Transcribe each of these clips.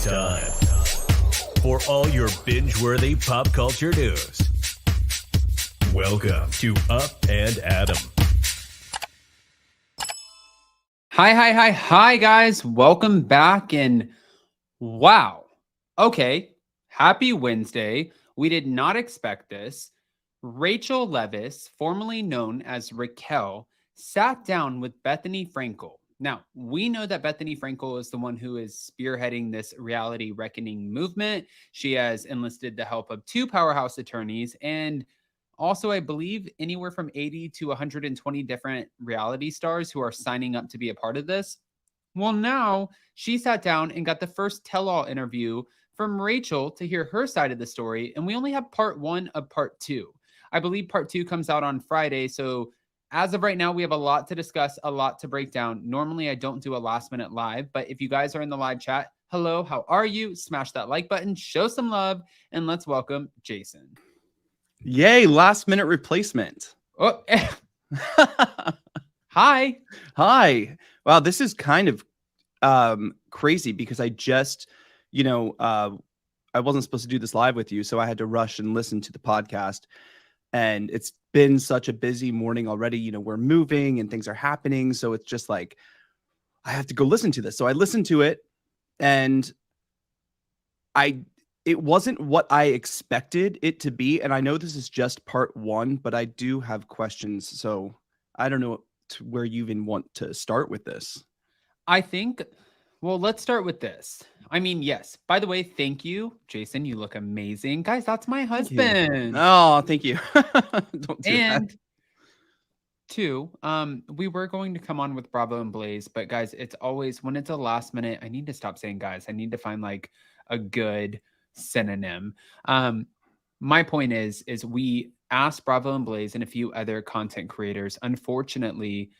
time for all your binge-worthy pop culture news. Welcome to Up and Adam. Hi, guys. Welcome back. And wow. Okay. Happy Wednesday. We did not expect this. Rachel Leviss, formerly known as Raquel, sat down with Bethenny Frankel. Now, we know that Bethenny Frankel is the one who is spearheading this reality reckoning movement. She has enlisted the help of 2 powerhouse attorneys and also, I believe, anywhere from 80 to 120 different reality stars who are signing up to be a part of this. Well, now she sat down and got the first tell-all interview from Rachel to hear her side of the story, and we only have part 1 of part 2. I believe part 2 comes out on Friday, so as of right now, we have a lot to discuss, a lot to break down. Normally, I don't do a last-minute live, but if you guys are in the live chat, hello, how are you? Smash that like button, show some love, and let's welcome Jason. Yay, last minute replacement. Oh, hi. Hi. Wow, this is kind of crazy because I just, I wasn't supposed to do this live with you, so I had to rush and listen to the podcast. And it's been such a busy morning already. We're moving and things are happening. So it's just like, I have to go listen to this. So I listened to it and it wasn't what I expected it to be. And I know this is just part 1, but I do have questions. So I don't know where you even want to start with this. I think, well, let's start with this. I mean, yes. By the way, thank you, Jason. You look amazing. Guys, that's my husband. Oh, thank you. Don't do and that. 2, we were going to come on with Bravo and Blaze, but guys, it's always, when it's a last minute, I need to stop saying guys. I need to find like a good synonym. My point is we asked Bravo and Blaze and a few other content creators. Unfortunately,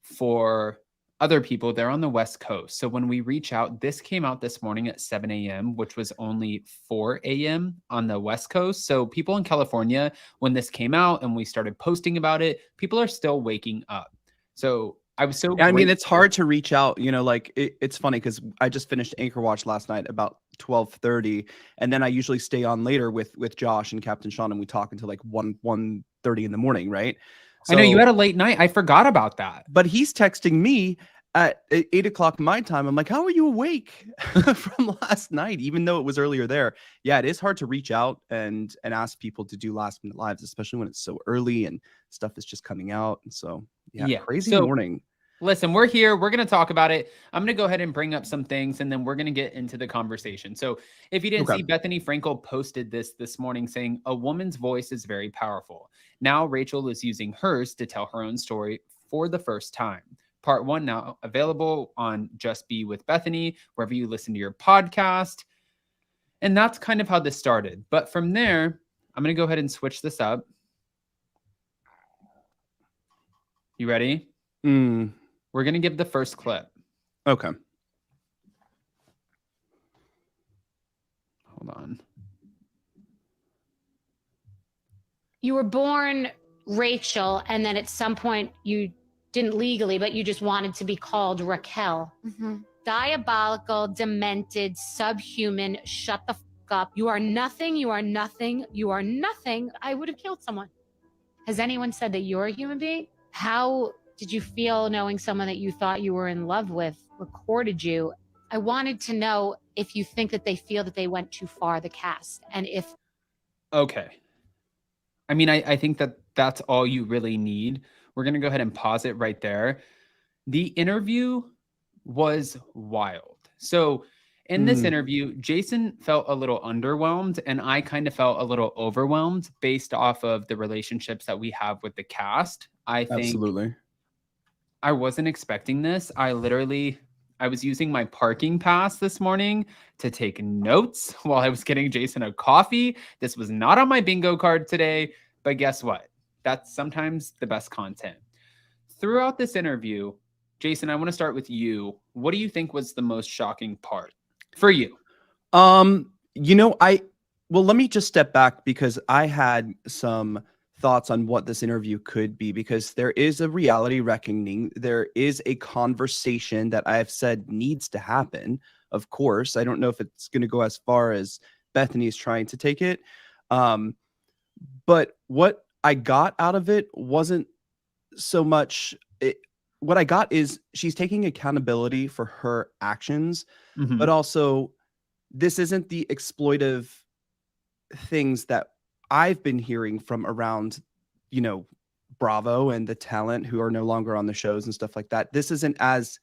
for other people, they're on the West Coast. So when we reach out, this came out this morning at 7 a.m., which was only 4 a.m. on the West Coast. So people in California, when this came out and we started posting about it, people are still waking up. So I was so I mean, it's hard to reach out, it's funny because I just finished Anchor Watch last night about 12:30, and then I usually stay on later with Josh and Captain Sean, and we talk until like 1:30 in the morning, right? So, I know you had a late night. I forgot about that. But he's texting me at 8 o'clock my time. I'm like, how are you awake from last night, even though it was earlier there? Yeah, it is hard to reach out and ask people to do last minute lives, especially when it's so early and stuff is just coming out. And so, yeah. Crazy morning. Listen, we're here. We're going to talk about it. I'm going to go ahead and bring up some things, and then we're going to get into the conversation. So if you didn't see, Bethenny Frankel posted this morning saying, a woman's voice is very powerful. Now Rachel is using hers to tell her own story for the first time. Part 1 now available on Just Be with Bethenny, wherever you listen to your podcast. And that's kind of how this started. But from there, I'm going to go ahead and switch this up. You ready? We're going to give the first clip. Okay. Hold on. You were born Rachel, and then at some point you didn't legally, but you just wanted to be called Raquel. Mm-hmm. Diabolical, demented, subhuman, shut the fuck up. You are nothing, you are nothing, you are nothing. I would have killed someone. Has anyone said that you're a human being? How did you feel knowing someone that you thought you were in love with recorded you? I wanted to know if you think that they feel that they went too far, the cast, and if... Okay. I mean, I think that that's all you really need. We're going to go ahead and pause it right there. The interview was wild. So in this interview, Jason felt a little underwhelmed, and I kind of felt a little overwhelmed based off of the relationships that we have with the cast. I think Absolutely. I wasn't expecting this. I was using my parking pass this morning to take notes while I was getting Jason a coffee. This was not on my bingo card today, but guess what? That's sometimes the best content. Throughout this interview, Jason, I want to start with you. What do you think was the most shocking part for you? Well, let me just step back because I had some thoughts on what this interview could be, because there is a reality reckoning. There is a conversation that I have said needs to happen of course. I don't know if it's going to go as far as Bethenny is trying to take it. But what I got out of it wasn't so much what I got is she's taking accountability for her actions, but also this isn't the exploitive things that I've been hearing from around, Bravo and the talent who are no longer on the shows and stuff like that. This isn't as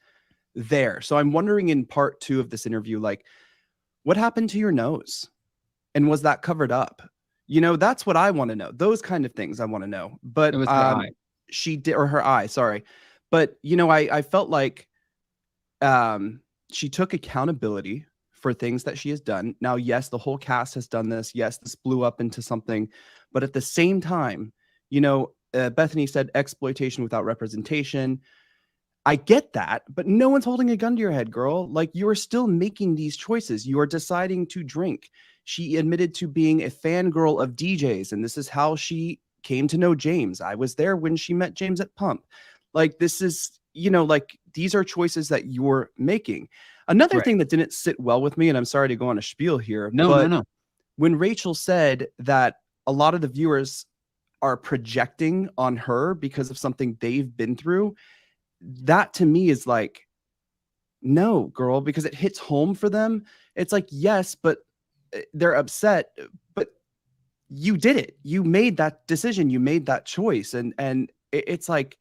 there. So I'm wondering in part 2 of this interview, like, what happened to your nose? And was that covered up? That's what I want to know. Those kind of things I want to know. But It was her eye. she did, or her eye, sorry. But, I felt like she took accountability for things that she has done. Now, yes, the whole cast has done this. Yes, this blew up into something. But at the same time, Bethenny said exploitation without representation. I get that, but no one's holding a gun to your head, girl. Like, you are still making these choices. You are deciding to drink. She admitted to being a fangirl of DJs, and this is how she came to know James. I was there when she met James at Pump. Like, this is, these are choices that you're making. Another thing that didn't sit well with me, and I'm sorry to go on a spiel here. No. When Rachel said that a lot of the viewers are projecting on her because of something they've been through, that to me is like, no, girl, because it hits home for them. It's like, yes, but they're upset, but you did it. You made that decision. You made that choice. And it's like,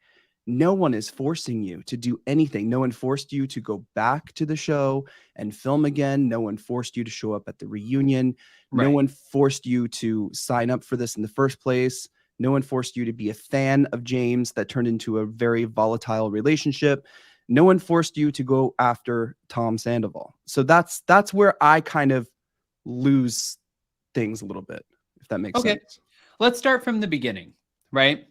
no one is forcing you to do anything. No one forced you to go back to the show and film again. No one forced you to show up at the reunion. No one forced you to sign up for this in the first place. No one forced you to be a fan of James that turned into a very volatile relationship. No one forced you to go after Tom Sandoval. So that's where I kind of lose things a little bit, if that makes sense. Let's start from the beginning, right?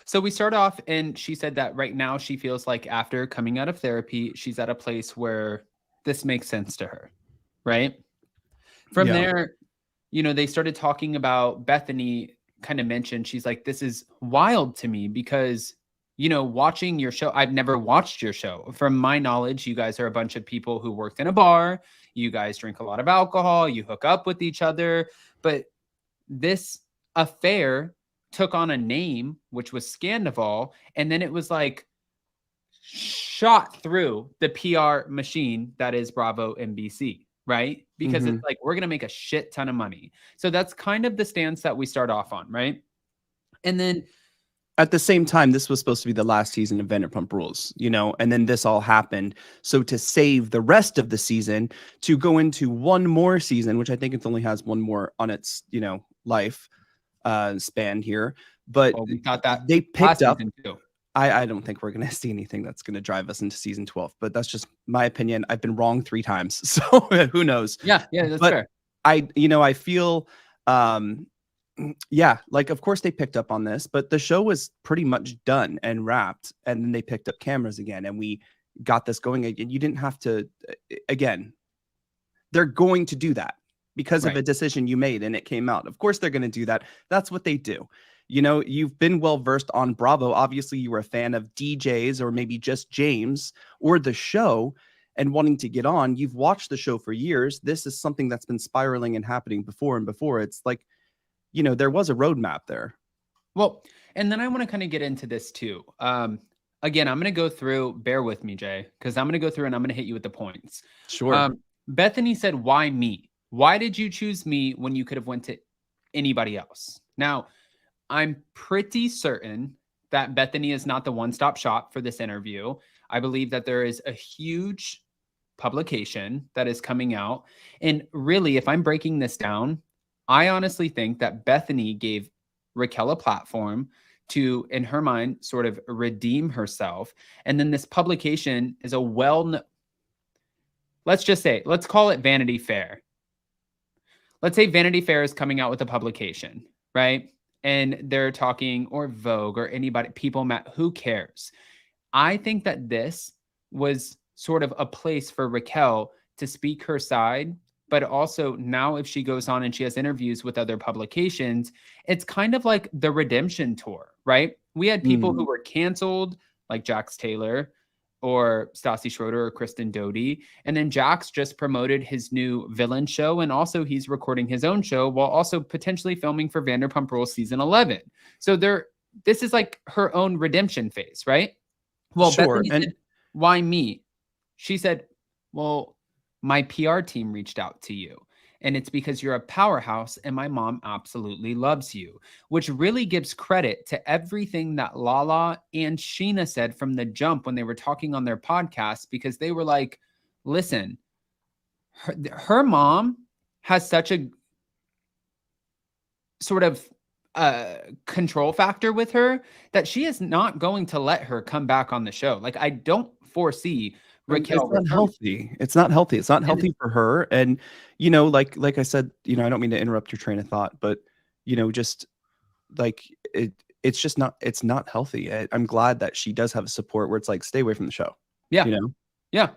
So we start off, and she said that right now she feels like after coming out of therapy, she's at a place where this makes sense to her, right? From there, they started talking about Bethenny kind of mentioned, she's like, this is wild to me because, watching your show, I've never watched your show. From my knowledge, you guys are a bunch of people who worked in a bar. You guys drink a lot of alcohol. You hook up with each other. But this affair took on a name, which was Scandival. And then it was like shot through the PR machine that is Bravo NBC. Right? Because it's like, we're going to make a shit ton of money. So that's kind of the stance that we start off on. Right. And then at the same time, this was supposed to be the last season of Vanderpump Rules, and then this all happened. So to save the rest of the season, to go into one more season, which I think it only has one more on its, life span here. But we thought that they picked up. Too. I don't think we're going to see anything that's going to drive us into season 12, but that's just my opinion. I've been wrong 3 times, so who knows? Yeah, that's fair. I feel, like, of course they picked up on this, but the show was pretty much done and wrapped, and then they picked up cameras again, and we got this going again. You didn't have to, again, they're going to do that because of a decision you made and it came out. Of course they're going to do that. That's what they do. You've been well versed on Bravo. Obviously, you were a fan of DJs or maybe just James or the show and wanting to get on. You've watched the show for years. This is something that's been spiraling and happening before and before. It's like, there was a roadmap there. Well, and then I want to kind of get into this too. Again, I'm going to go through, bear with me, Jay, because I'm going to go through and I'm going to hit you with the points. Sure. Bethenny said, why me? Why did you choose me when you could have went to anybody else? Now, I'm pretty certain that Bethenny is not the one-stop shop for this interview. I believe that there is a huge publication that is coming out. And really, if I'm breaking this down, I honestly think that Bethenny gave Raquel a platform to, in her mind, sort of redeem herself. And then this publication is let's call it Vanity Fair. Let's say Vanity Fair is coming out with a publication, right? And they're talking, or Vogue or anybody, who cares? I think that this was sort of a place for Raquel to speak her side, but also now if she goes on and she has interviews with other publications, it's kind of like the redemption tour, right? We had people who were canceled, like Jax Taylor, or Stassi Schroeder or Kristen Doty. And then Jax just promoted his new villain show. And also he's recording his own show while also potentially filming for Vanderpump Rules season 11. So this is like her own redemption phase, right? Well, Sure. Bethenny said, why me? She said, well, my PR team reached out to you. And it's because you're a powerhouse and my mom absolutely loves you, which really gives credit to everything that Lala and Sheena said from the jump when they were talking on their podcast, because they were like, listen, her mom has such a sort of control factor with her that she is not going to let her come back on the show. Like, I don't foresee Raquel. It's not healthy. It's not healthy. It's not healthy for her. And, you know, like I said, you know, I don't mean to interrupt your train of thought, but, you know, just like it's just not, it's not healthy. I'm glad that she does have a support where it's like, stay away from the show. Yeah. You know? Yeah.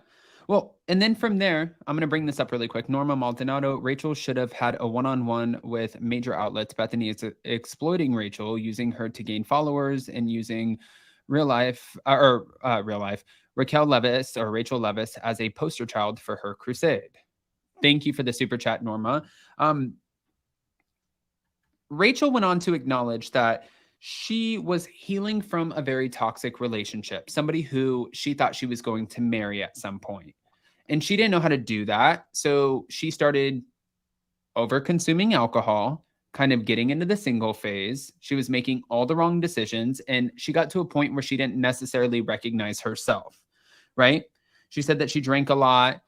Well, and then from there, I'm going to bring this up really quick. Norma Maldonado, Rachel should have had a one-on-one with major outlets. Bethenny is exploiting Rachel, using her to gain followers and using Raquel Leviss or Rachel Leviss as a poster child for her crusade. Thank you for the super chat, Norma. Rachel went on to acknowledge that she was healing from a very toxic relationship, somebody who she thought she was going to marry at some point. And she didn't know how to do that. So she started over-consuming alcohol, kind of getting into the single phase. She was making all the wrong decisions. And she got to a point where she didn't necessarily recognize herself, right? She said that she drank a lot,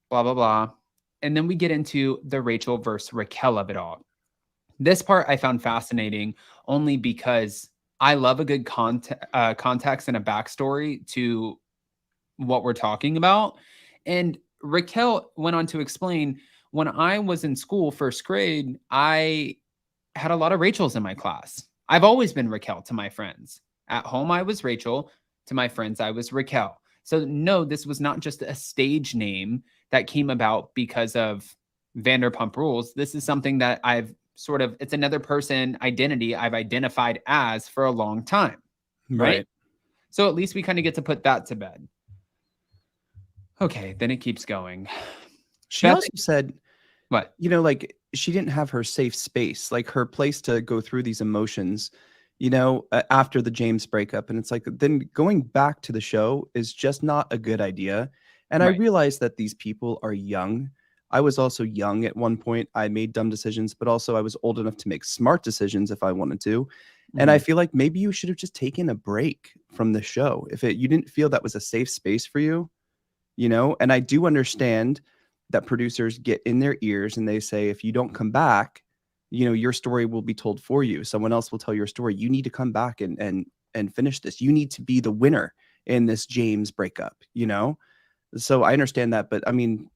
blah, blah, blah. And then we get into the Rachel versus Raquel of it all. This part I found fascinating only because I love a good context and a backstory to what we're talking about. And Raquel went on to explain, when I was in school, first grade, I had a lot of Rachels in my class. I've always been Raquel to my friends. At home, I was Rachel. To my friends, I was Raquel. So no, this was not just a stage name that came about because of Vanderpump Rules. This is something that I've it's another person identity I've identified as for a long time. Right? So at least we kind of get to put that to bed. Okay, then it keeps going. She also said, what? You know, like she didn't have her safe space, like her place to go through these emotions, you know, after the James breakup. And it's like, then going back to the show is just not a good idea. And Right. I realize that these people are young. I was also young at one point. I made dumb decisions, but also I was old enough to make smart decisions if I wanted to. And I feel like maybe you should have just taken a break from the show if you didn't feel that was a safe space for you, you know? And I do understand that producers get in their ears and they say, if you don't come back, you know, your story will be told for you. Someone else will tell your story. You need to come back and finish this. You need to be the winner in this James breakup, you know? So I understand that, but I mean,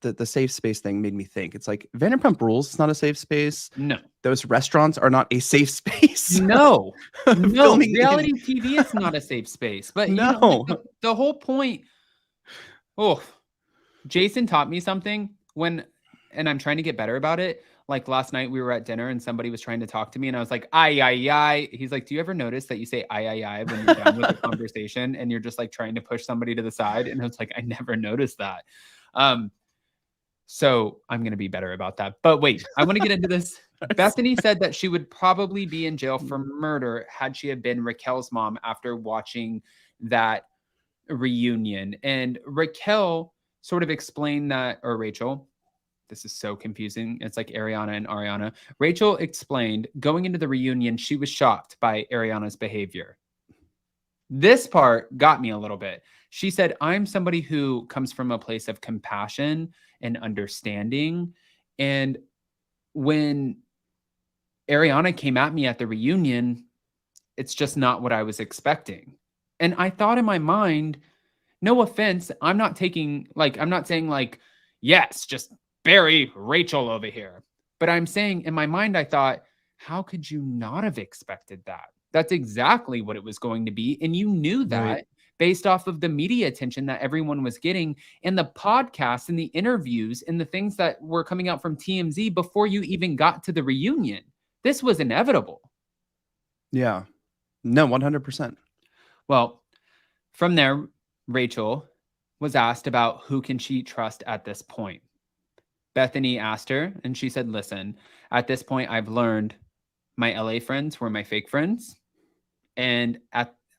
the safe space thing made me think. It's like Vanderpump Rules is not a safe space. No. Those restaurants are not a safe space. No. No. Reality in... TV is not a safe space. But no. You know, like the whole point. Oh, Jason taught me something and I'm trying to get better about it. Like last night we were at dinner and somebody was trying to talk to me and I was like, ay, ay, ay. He's like, do you ever notice that you say ay, ay, ay when you're done with the conversation and you're just like trying to push somebody to the side? And I was like, I never noticed that. So I'm going to be better about that. But wait, I want to get into this. Bethenny said that she would probably be in jail for murder had she had been Raquel's mom after watching that reunion. And Raquel sort of explained that, or Rachel, this is so confusing. It's like Ariana and Ariana. Rachel explained going into the reunion, she was shocked by Ariana's behavior. This part got me a little bit. She said, I'm somebody who comes from a place of compassion and understanding. And when Ariana came at me at the reunion, it's just not what I was expecting. And I thought in my mind, no offense, I'm not saying like, yes, just bury Rachel over here. But I'm saying in my mind, I thought, how could you not have expected that? That's exactly what it was going to be. And you knew that. Right. Based off of the media attention that everyone was getting and the podcasts and the interviews and the things that were coming out from TMZ before you even got to the reunion. This was inevitable. Yeah. No, 100%. Well, from there, Rachel was asked about who can she trust at this point. Bethenny asked her, and she said, listen, at this point, I've learned my LA friends were my fake friends. And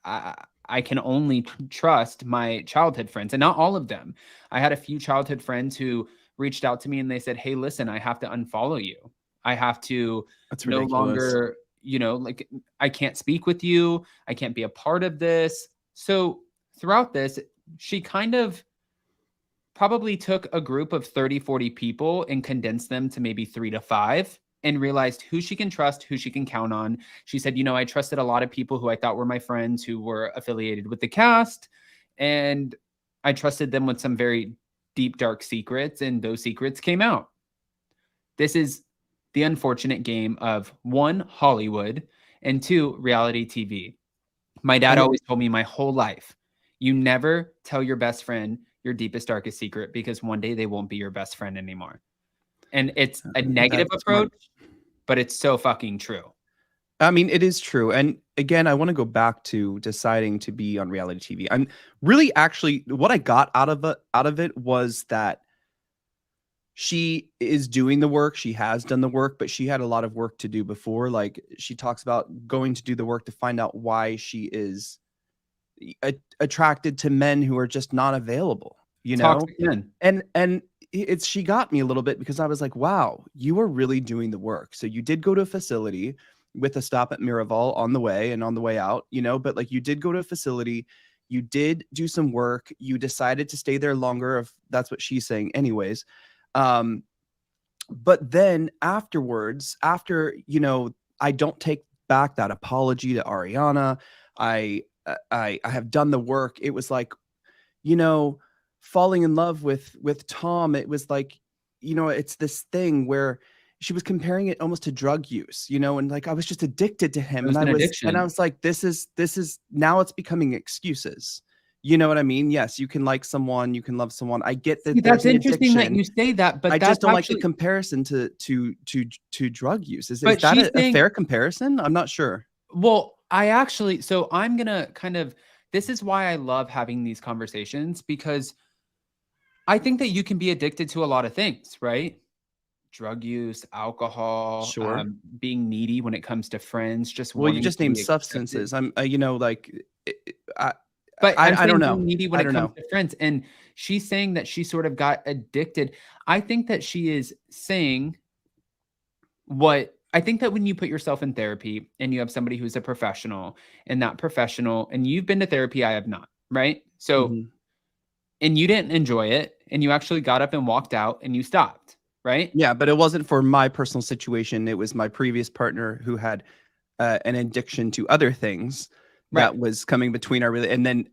I can only trust my childhood friends, and not all of them. I had a few childhood friends who reached out to me and they said, hey, listen, I have to unfollow you. I have to no longer, like I can't speak with you. I can't be a part of this. So throughout this, she kind of probably took a group of 30, 40 people and condensed them to maybe 3 to 5 and realized who she can trust, who she can count on. She said, I trusted a lot of people who I thought were my friends who were affiliated with the cast. And I trusted them with some very deep, dark secrets, and those secrets came out. This is the unfortunate game of 1, Hollywood, and 2, reality TV. My dad always told me my whole life, you never tell your best friend your deepest, darkest secret, because one day they won't be your best friend anymore. And it's a negative approach, but it's so fucking true. I mean, it is true. And again, I want to go back to deciding to be on reality TV. I'm really actually, what I got out of it was that she is doing the work. She has done the work, but she had a lot of work to do before. Like, she talks about going to do the work to find out why she is attracted to men who are just not available, Toxic men. And she got me a little bit, because I was like, wow, you are really doing the work. So you did go to a facility with a stop at Miraval on the way and on the way out, but like, you did go to a facility, you did do some work, you decided to stay there longer, if that's what she's saying anyways. But then afterwards, after, I don't take back that apology to Ariana. I have done the work. It was like, falling in love with Tom. It was like, it's this thing where she was comparing it almost to drug use, and like, I was just addicted to him. And I was like, this is now it's becoming excuses. You know what I mean? Yes, you can like someone, you can love someone. I get that. That's interesting that you say that, but I just don't like the comparison to drug use. Is that a fair comparison? I'm not sure. Well, so I'm gonna this is why I love having these conversations, because I think that you can be addicted to a lot of things, right? Drug use, alcohol, sure, being needy when it comes to friends. You just named substances. I'm, But I don't know. Needy when it comes to friends. And she's saying that she sort of got addicted. I think that she is saying I think that when you put yourself in therapy and you have somebody who's a professional, and that professional, and you've been to therapy, I have not, right? So, and you didn't enjoy it, and you actually got up and walked out and you stopped, right? Yeah, but it wasn't for my personal situation. It was my previous partner who had an addiction to other things. That was coming between our and then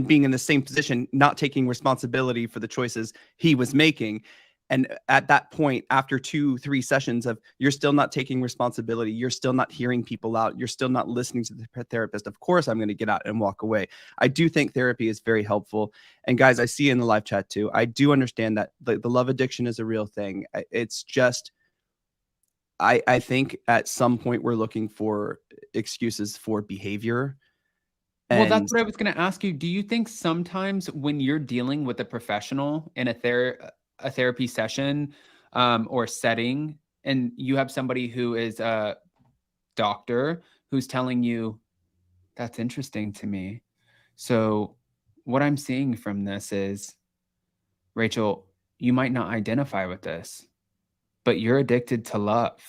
being in the same position, not taking responsibility for the choices he was making. And at that point, after 2-3 sessions of, you're still not taking responsibility, you're still not hearing people out, you're still not listening to the therapist, of course I'm going to get out and walk away. I do think therapy is very helpful. And guys, I see in the live chat too, I do understand that the love addiction is a real thing. It's just, I think at some point we're looking for excuses for behavior. Well, that's what I was going to ask you. Do you think sometimes when you're dealing with a professional in a therapy session or setting, and you have somebody who is a doctor who's telling you, that's interesting to me. So what I'm seeing from this is, Rachel, you might not identify with this, but you're addicted to love.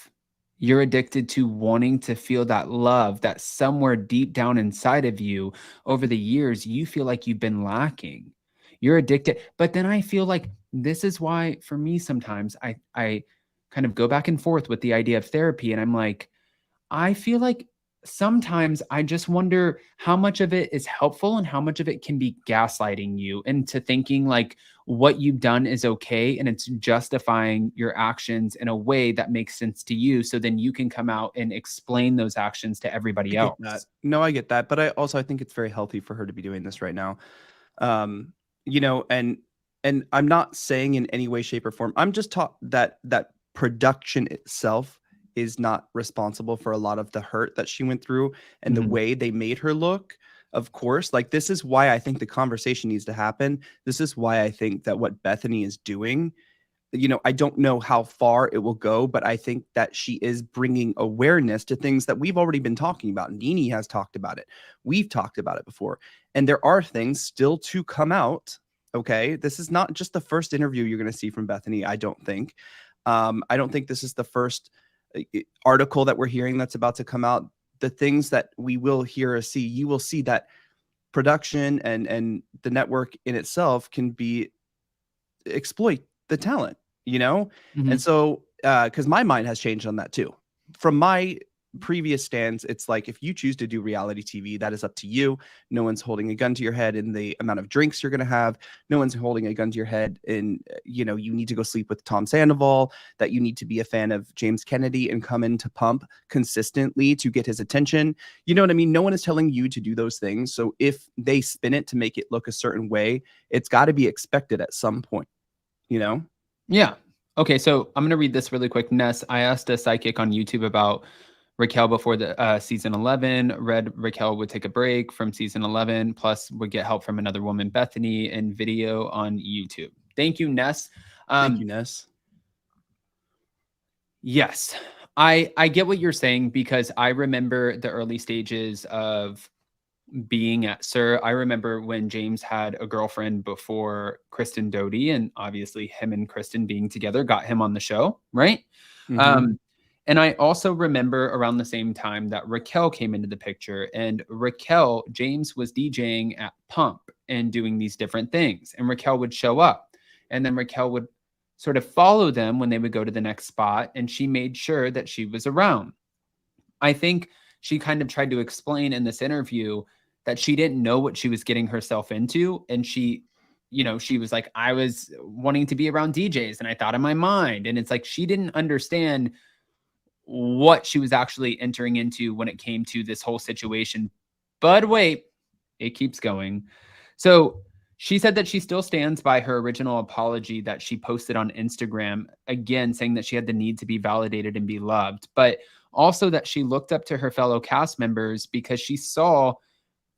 You're addicted to wanting to feel that love that somewhere deep down inside of you over the years, you feel like you've been lacking. You're addicted. But then I feel like this is why, for me, sometimes I kind of go back and forth with the idea of therapy. And I'm like, I feel like sometimes I just wonder how much of it is helpful and how much of it can be gaslighting you into thinking like what you've done is okay and it's justifying your actions in a way that makes sense to you. So then you can come out and explain those actions to everybody else. No, I get that. But I think it's very healthy for her to be doing this right now. And I'm not saying in any way, shape, or form, I'm just taught that production itself is not responsible for a lot of the hurt that she went through and the way they made her look. of course. Like, this is why I think the conversation needs to happen. This is why I think that what Bethenny is doing, I don't know how far it will go, but I think that she is bringing awareness to things that we've already been talking about. Nene has talked about it. We've talked about it before. And there are things still to come out. Okay. This is not just the first interview you're going to see from Bethenny, I don't think. I don't think this is the first article that we're hearing that's about to come out. The things that we will hear or see, you will see that production and the network in itself can be exploit the talent, Mhm. And so, because my mind has changed on that too. From my previous stance, it's like, if you choose to do reality TV, that is up to you. No one's holding a gun to your head in the amount of drinks you're going to have. No one's holding a gun to your head in, you need to go sleep with Tom Sandoval, that you need to be a fan of James Kennedy and come into Pump consistently to get his attention. You know what I mean? No one is telling you to do those things. So if they spin it to make it look a certain way, it's got to be expected at some point, Yeah. Okay, so I'm going to read this really quick. Ness, I asked a psychic on YouTube about Raquel before the season 11. Read Raquel would take a break from season 11, plus would get help from another woman, Bethenny, in video on YouTube. Thank you, Ness. Thank you, Ness. Yes, I get what you're saying, because I remember the early stages of being at Sir. I remember when James had a girlfriend before Kristen Doty, and obviously him and Kristen being together got him on the show, right? Mhm. And I also remember around the same time that Raquel came into the picture, and James was DJing at Pump and doing these different things, and Raquel would show up, and then Raquel would sort of follow them when they would go to the next spot, and she made sure that she was around. I think she kind of tried to explain in this interview that she didn't know what she was getting herself into. And she was like, I was wanting to be around DJs and I thought in my mind. And it's like, she didn't understand what she was actually entering into when it came to this whole situation. But wait, it keeps going. So she said that she still stands by her original apology that she posted on Instagram, again, saying that she had the need to be validated and be loved, but also that she looked up to her fellow cast members because she saw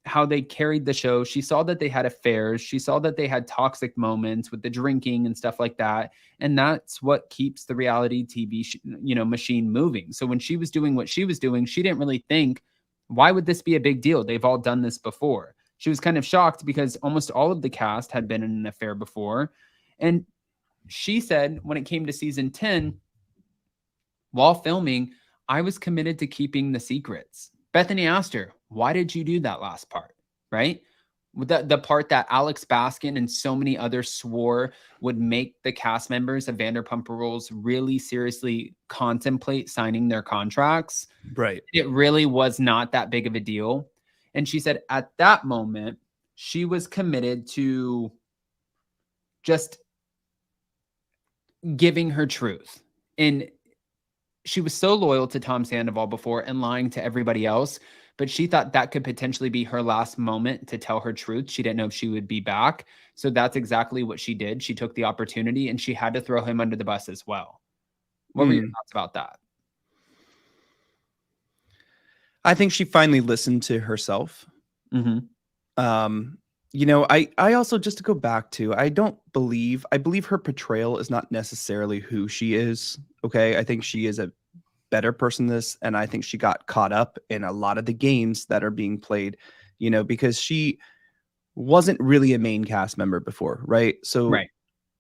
how they carried the show. She saw that they had affairs. She saw that they had toxic moments with the drinking and stuff like that. And that's what keeps the reality TV, machine moving. So when she was doing what she was doing, she didn't really think, why would this be a big deal? They've all done this before. She was kind of shocked because almost all of the cast had been in an affair before. And she said when it came to season 10, while filming, I was committed to keeping the secrets. Bethenny asked her, why did you do that last part? Right? The part that Alex Baskin and so many others swore would make the cast members of Vanderpump Rules really seriously contemplate signing their contracts. Right. It really was not that big of a deal. And she said at that moment, she was committed to just giving her truth. And she was so loyal to Tom Sandoval before and lying to everybody else, but she thought that could potentially be her last moment to tell her truth. She didn't know if she would be back. So that's exactly what she did. She took the opportunity and she had to throw him under the bus as well. What were your thoughts about that? I think she finally listened to herself. Mm-hmm. I also, just to go back to, I believe her portrayal is not necessarily who she is. Okay. I think she is a better person than this. And I think she got caught up in a lot of the games that are being played, because she wasn't really a main cast member before. Right. So Right.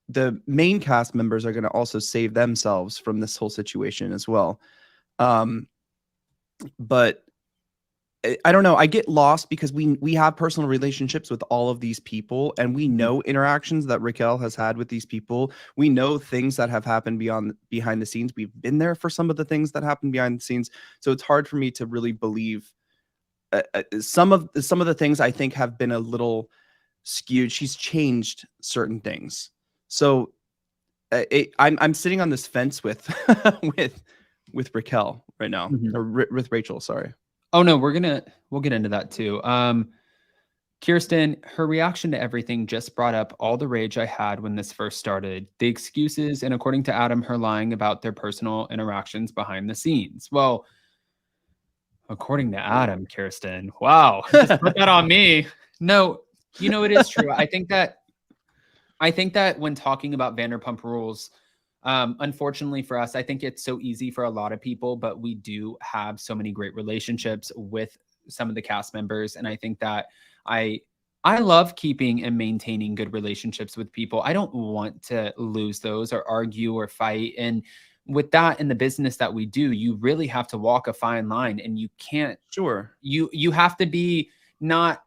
the main cast members are going to also save themselves from this whole situation as well. But I don't know. I get lost because we have personal relationships with all of these people, and we know interactions that Raquel has had with these people. We know things that have happened behind the scenes. We've been there for some of the things that happen behind the scenes. So it's hard for me to really believe some of the things I think have been a little skewed. She's changed certain things. So I'm sitting on this fence with with Raquel right now, or with Rachel. Sorry. Oh no, we'll get into that too. Kirsten, her reaction to everything just brought up all the rage I had when this first started, the excuses, and according to Adam, her lying about their personal interactions behind the scenes. Well, According to Adam, Kirsten. Wow. Just put that on me. No, it is true. I think that when talking about Vanderpump Rules, unfortunately for us, I think it's so easy for a lot of people, but we do have so many great relationships with some of the cast members. And I think that I love keeping and maintaining good relationships with people. I don't want to lose those or argue or fight. And with that, in the business that we do, you really have to walk a fine line, and you can't, Sure. you have to be not,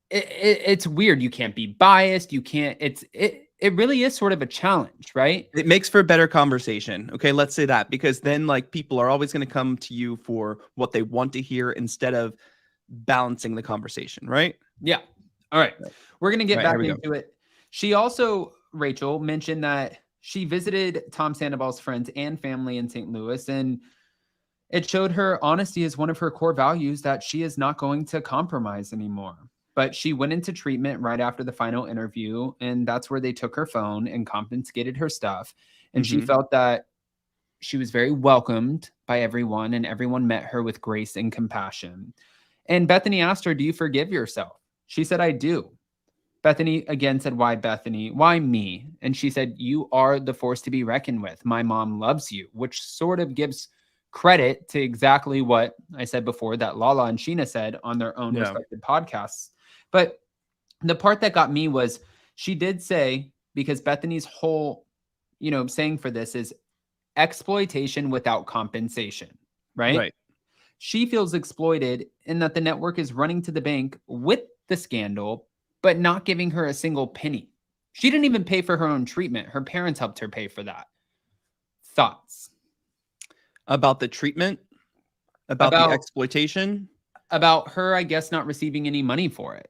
it's weird. You can't be biased. You can't, it really is sort of a challenge, right? It makes for a better conversation. Okay, let's say that, because then like people are always going to come to you for what they want to hear instead of balancing the conversation, right? Yeah. All right. We're going to get Right, back here we go. into it. She also, Rachel, mentioned that she visited Tom Sandoval's friends and family in St. Louis, and it showed her honesty is one of her core values that she is not going to compromise anymore. But she went into treatment right after the final interview, and that's where they took her phone and confiscated her stuff. And she Mhm. felt that she was very welcomed by everyone, and everyone met her with grace and compassion. And Bethenny asked her, "Do you forgive yourself?" She said, "I do." Bethenny again said, "Why, Bethenny? Why me?" And she said, "You are the force to be reckoned with. My mom loves you," which sort of gives credit to exactly what I said before that Lala and Sheena said on their own Yeah. respective podcasts. But the part that got me was she did say, because Bethenny's whole, saying for this is exploitation without compensation, right? Right. She feels exploited in that the network is running to the bank with the scandal, but not giving her a single penny. She didn't even pay for her own treatment. Her parents helped her pay for that. Thoughts? About the treatment, about the About exploitation. her, I guess, not receiving any money for it.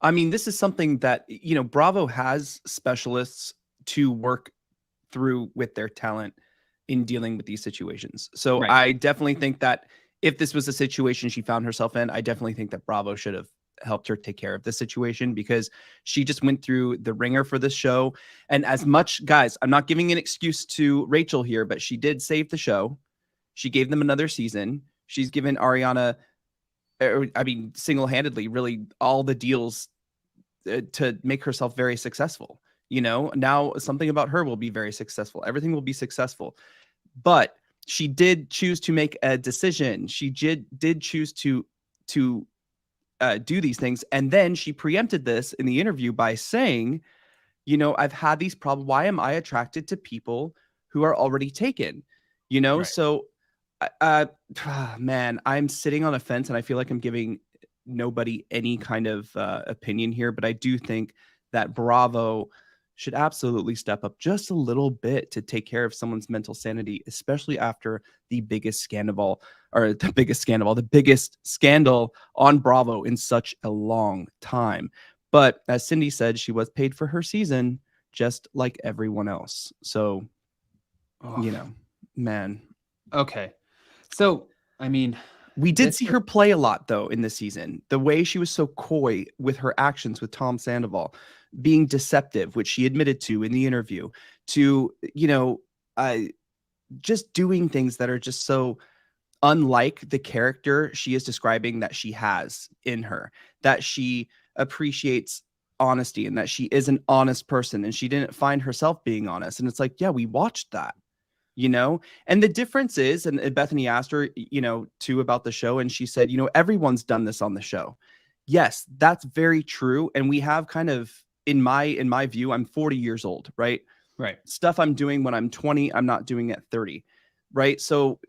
I mean, this is something that, Bravo has specialists to work through with their talent in dealing with these situations. So Right. I definitely think that if this was a situation she found herself in, I definitely think that Bravo should have helped her take care of this situation, because she just went through the ringer for this show. And as much, guys, I'm not giving an excuse to Rachel here, but she did save the show. She gave them another season. She's given Ariana, single-handedly, really all the deals to make herself very successful. Now something about her will be very successful. Everything will be successful. But she did choose to make a decision. She did choose to do these things. And then she preempted this in the interview by saying, I've had these problems. Why am I attracted to people who are already taken? Right. So man, I'm sitting on a fence, and I feel like I'm giving nobody any kind of opinion here, but I do think that Bravo should absolutely step up just a little bit to take care of someone's mental sanity, especially after the biggest scandal on Bravo in such a long time. But as Cindy said, she was paid for her season just like everyone else. So, man. Okay. So, I mean, we did see her play a lot, though, in this season. The way she was so coy with her actions with Tom Sandoval, being deceptive, which she admitted to in the interview, to, just doing things that are just so unlike the character she is describing that she has in her, that she appreciates honesty and that she is an honest person, and she didn't find herself being honest. And it's like, yeah, we watched that. And the difference is, and Bethenny asked her, too, about the show, and she said, everyone's done this on the show. Yes, that's very true. And we have kind of, in my view, I'm 40 years old, right? Right. Stuff I'm doing when I'm 20, I'm not doing at 30, right? So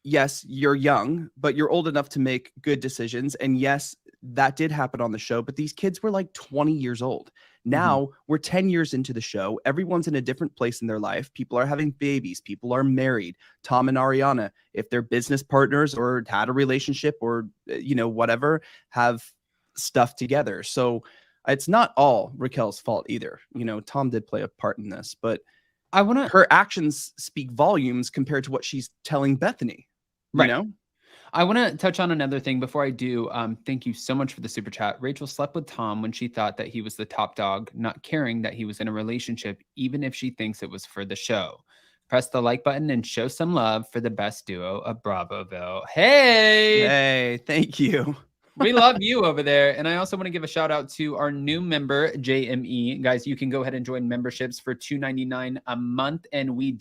yes, you're young, but you're old enough to make good decisions. And yes, that did happen on the show, but these kids were like 20 years old. Now we're 10 years into the show. Everyone's in a different place in their life. People are having babies. People are married. Tom and Ariana, if they're business partners or had a relationship or, whatever, have stuff together. So it's not all Raquel's fault either. Tom did play a part in this, but her actions speak volumes compared to what she's telling Bethenny. Right. I want to touch on another thing before I do. Thank you so much for the super chat. Rachel slept with Tom when she thought that he was the top dog, not caring that he was in a relationship, even if she thinks it was for the show. press the like button and show some love for the best duo of Bravoville. Hey, Hey, thank you. we love you over there. And I also want to give a shout out to our new member, JME. Guys, you can go ahead and join memberships for $2.99 a month. And we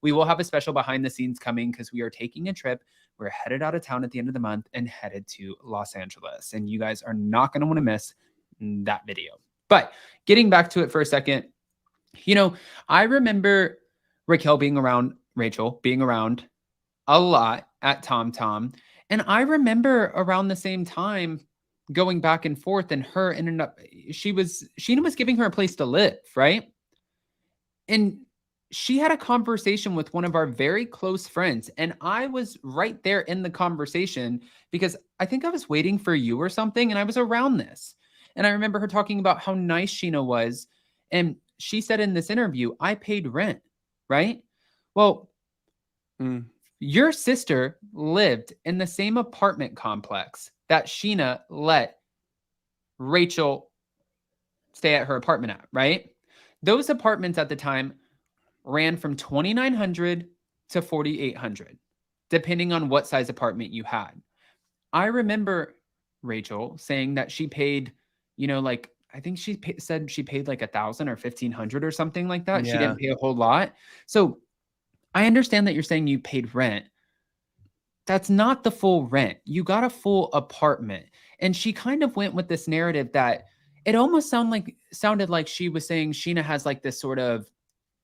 will have a special behind the scenes coming because we are taking a trip. We're headed out of town at the end of the month and headed to Los Angeles. And you guys are not going to want to miss that video. But getting back to it for a second, I remember Rachel being around a lot at TomTom. And I remember around the same time going back and forth, and her ended up, Sheena was giving her a place to live, right? And she had a conversation with one of our very close friends. And I was right there in the conversation because I think I was waiting for you or something. And I was around this. And I remember her talking about how nice Sheena was. And she said in this interview, I paid rent, right? Well, your sister lived in the same apartment complex that Sheena let Rachel stay at her apartment at, right? Those apartments at the time ran from $2,900 to $4,800, depending on what size apartment you had. I remember Rachel saying that she paid, I think she said she paid like $1,000 or $1,500 or something like that. Yeah. She didn't pay a whole lot. So I understand that you're saying you paid rent. That's not the full rent. You got a full apartment. And she kind of went with this narrative that it almost sounded like she was saying Sheena has like this sort of,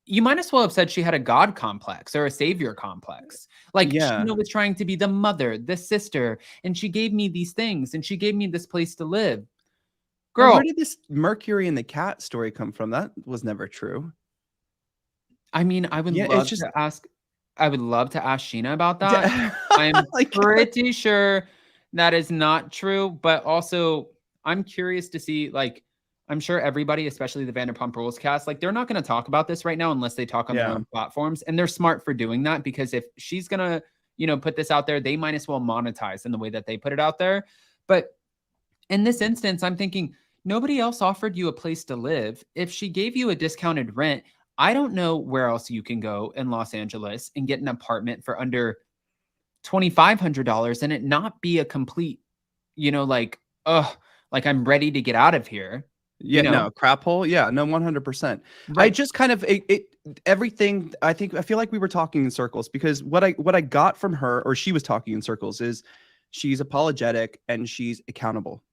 you might as well have said she had a God complex or a savior complex. Like Sheena was trying to be the mother, the sister, and she gave me these things and she gave me this place to live. Girl, where did this Mercury and the cat story come from? That was never true. I mean, I would love to ask Sheena about that. I'm pretty sure that is not true, but also I'm curious to see, I'm sure everybody, especially the Vanderpump Rules cast, they're not going to talk about this right now unless they talk on their own platforms. And they're smart for doing that because if she's going to, put this out there, they might as well monetize in the way that they put it out there. But in this instance, I'm thinking nobody else offered you a place to live. If she gave you a discounted rent, I don't know where else you can go in Los Angeles and get an apartment for under $2,500 and it not be a complete, I'm ready to get out of here. Yeah, no, crap hole. Yeah, no, 100%. Right. I just kind of everything. I feel like we were talking in circles because what I got from her, or she was talking in circles, is she's apologetic and she's accountable,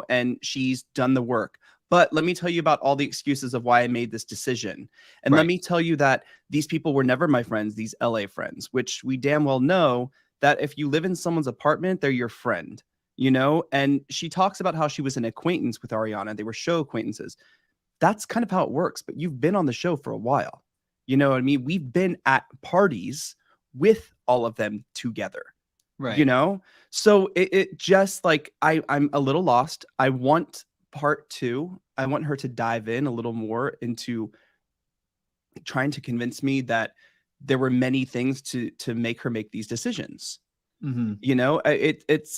and she's done the work. But let me tell you about all the excuses of why I made this decision. And let me tell you that these people were never my friends, these LA friends, which we damn well know that if you live in someone's apartment, they're your friend, And she talks about how she was an acquaintance with Ariana. They were show acquaintances. That's kind of how it works. But you've been on the show for a while. You know what I mean? We've been at parties with all of them together. Right. So it just I'm a little lost. I want part 2. I want her to dive in a little more into trying to convince me that there were many things to make her make these decisions. Mm-hmm.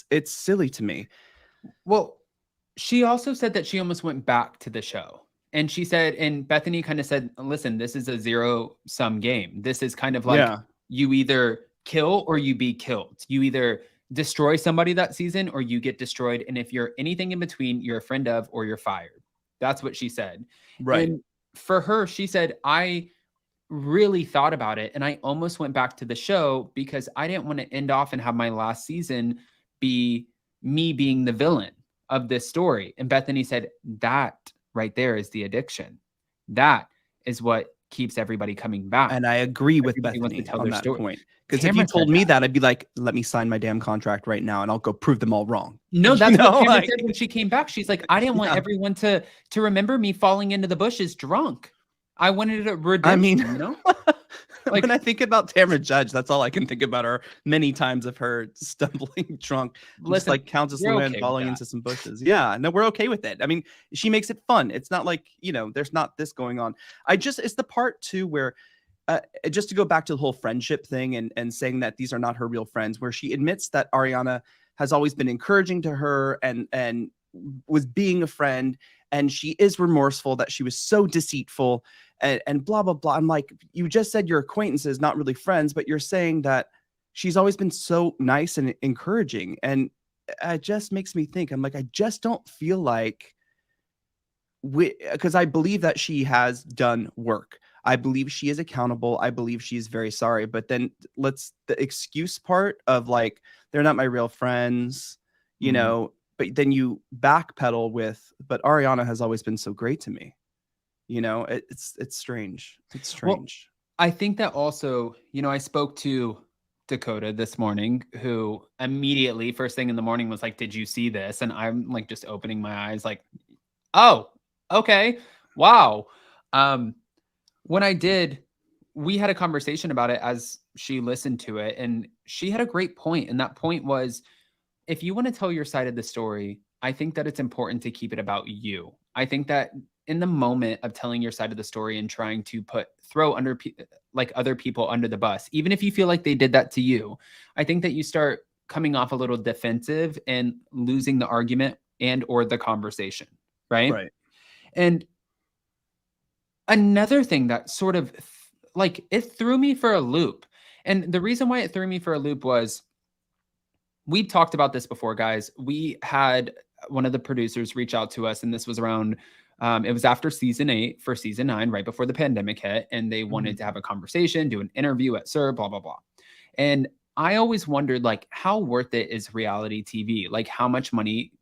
It's silly to me. Well, she also said that she almost went back to the show. And she said, and Bethenny kind of said, listen, this is a zero-sum game. This is kind of like you either kill or you be killed. You either destroy somebody that season or you get destroyed. And if you're anything in between, you're a friend of or you're fired. That's what she said. Right. And for her, she said, I really thought about it and I almost went back to the show because I didn't want to end off and have my last season be me being the villain of this story. And Bethenny said, that right there is the addiction. That is what keeps everybody coming back. And I agree with Bethenny on that point. Because if you told me that, I'd be like, let me sign my damn contract right now and I'll go prove them all wrong. No, that's what Cameron said when she came back. She's like, I didn't want everyone to remember me falling into the bushes drunk. I wanted a redemption, when I think about Tamra Judge, that's all I can think about are many times of her stumbling drunk, just like Countess Luann falling into some bushes. Yeah, no, we're okay with it. I mean, she makes it fun. It's not like, there's not this going on. It's the part 2 where just to go back to the whole friendship thing and saying that these are not her real friends, where she admits that Ariana has always been encouraging to her and was being a friend, and she is remorseful that she was so deceitful, and blah blah blah. I'm like, you just said your acquaintances, not really friends, but you're saying that she's always been so nice and encouraging, and it just makes me think. I'm like, I just don't feel like because I believe that she has done work. I believe she is accountable. I believe she is very sorry. But then the excuse part of like, they're not my real friends, you know, but then you backpedal with, but Ariana has always been so great to me. You know, it's strange. It's strange. Well, I think that also, you know, I spoke to Dakota this morning, who immediately first thing in the morning was like, did you see this? And I'm like, just opening my eyes like, oh, okay. Wow. When I did, we had a conversation about it as she listened to it, and she had a great point. And that point was, if you want to tell your side of the story, I think that it's important to keep it about you. I think that in the moment of telling your side of the story and trying to throw like other people under the bus, even if you feel like they did that to you, I think that you start coming off a little defensive and losing the argument and or the conversation, right? Right. And another thing that sort of like it threw me for a loop. And the reason why it threw me for a loop was, we talked about this before, guys. We had one of the producers reach out to us, and this was around, it was after season 8 for season 9, right before the pandemic hit. And they wanted to have a conversation, do an interview at SIR, blah, blah, blah. And I always wondered, like, how worth it is reality TV? Like, how much money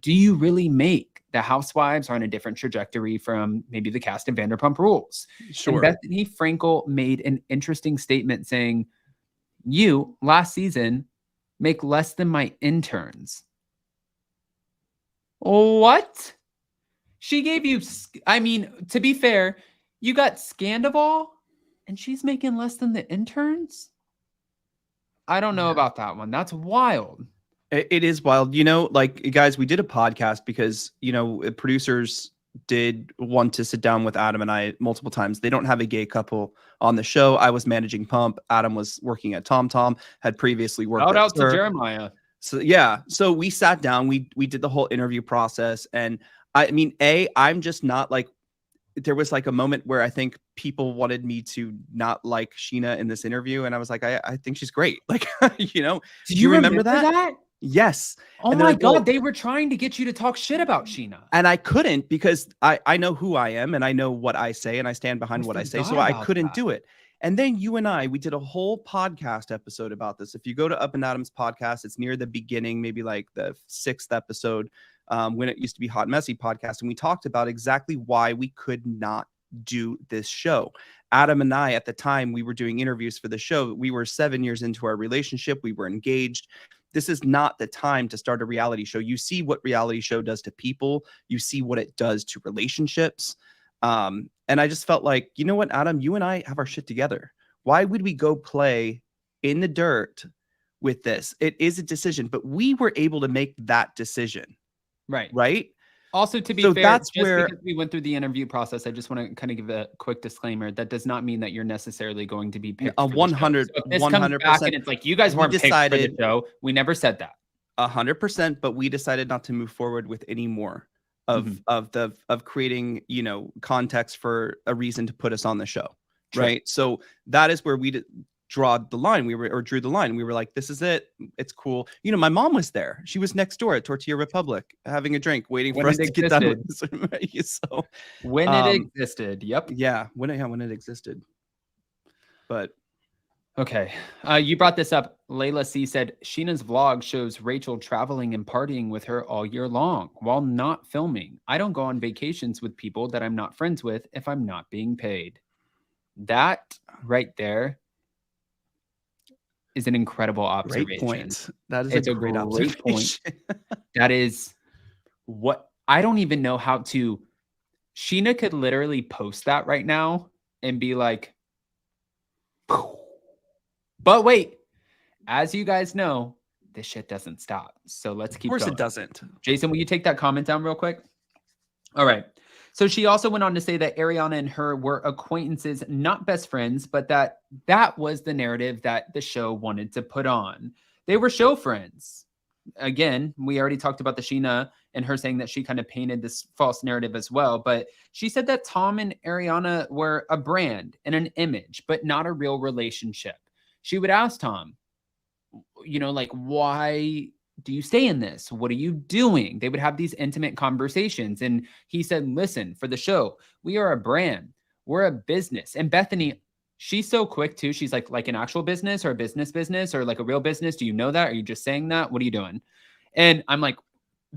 do you really make? The housewives are on a different trajectory from maybe the cast of Vanderpump Rules. Sure. And Bethenny Frankel made an interesting statement saying, you last season make less than my interns. What? She gave you, I mean, to be fair, you got Scandival and she's making less than the interns? I don't know about that one. That's wild. It is wild. You know, like, guys, we did a podcast because, you know, producers did want to sit down with Adam and I multiple times. They don't have a gay couple on the show. I was managing Pump. Adam was working at TomTom, had previously worked Shout at out to SIR. Jeremiah. So yeah, so we sat down, we did the whole interview process, and I mean, I'm just not like, there was like a moment where I think people wanted me to not like Sheena in this interview, and I was like, I think she's great. Like, you know, Do you remember that? that? Yes. Oh and my like, God, well, they were trying to get you to talk shit about Sheena. and I couldn't, because I know who I am and I know what I say and I stand behind what I say. So I couldn't do it. And then you and we did a whole podcast episode about this. If you go to Up and Adam's podcast, it's near the beginning, maybe like the 6th episode, when it used to be Hot Messy podcast. And we talked about exactly why we could not do this show. Adam and I, at the time, we were doing interviews for the show. We were 7 years into our relationship. We were engaged. This is not the time to start a reality show. You see what reality show does to people. You see what it does to relationships. And I just felt like, you know what, Adam, you and I have our shit together. Why would we go play in the dirt with this? It is a decision, but we were able to make that decision. Right. Right. Also, to be fair, that's because we went through the interview process, I just want to kind of give a quick disclaimer. That does not mean that you're necessarily going to be picked. 100%. So this comes back and it's like, you guys weren't picked for the show. We never said that. 100%, but we decided not to move forward with any more of creating, you know, context for a reason to put us on the show. True. Right. So that is where we drew the line. We were like, this is it. It's cool. You know, my mom was there. She was next door at Tortilla Republic having a drink, waiting for us to get done with this. So when it existed. Yep. Yeah. When it existed. But okay. You brought this up. Layla C said, Sheena's vlog shows Rachel traveling and partying with her all year long while not filming. I don't go on vacations with people that I'm not friends with if I'm not being paid. That right there is an incredible observation. Great point. That is a great observation. Point. That is what I don't even know how to. Sheena could literally post that right now and be like, but wait, as you guys know, this shit doesn't stop. So let's keep going. Of course it doesn't. Jason, will you take that comment down real quick? All right. So she also went on to say that Ariana and her were acquaintances, not best friends, but that was the narrative that the show wanted to put on. They were show friends. Again, we already talked about the Sheena and her saying that she kind of painted this false narrative as well. But she said that Tom and Ariana were a brand and an image, but not a real relationship. She would ask Tom, you know, like, why do you stay in this? What are you doing? They would have these intimate conversations. And he said, listen, for the show, we are a brand. We're a business. And Bethenny, she's so quick too. She's like an actual business or a business or like a real business. Do you know that? Are you just saying that? What are you doing? And I'm like,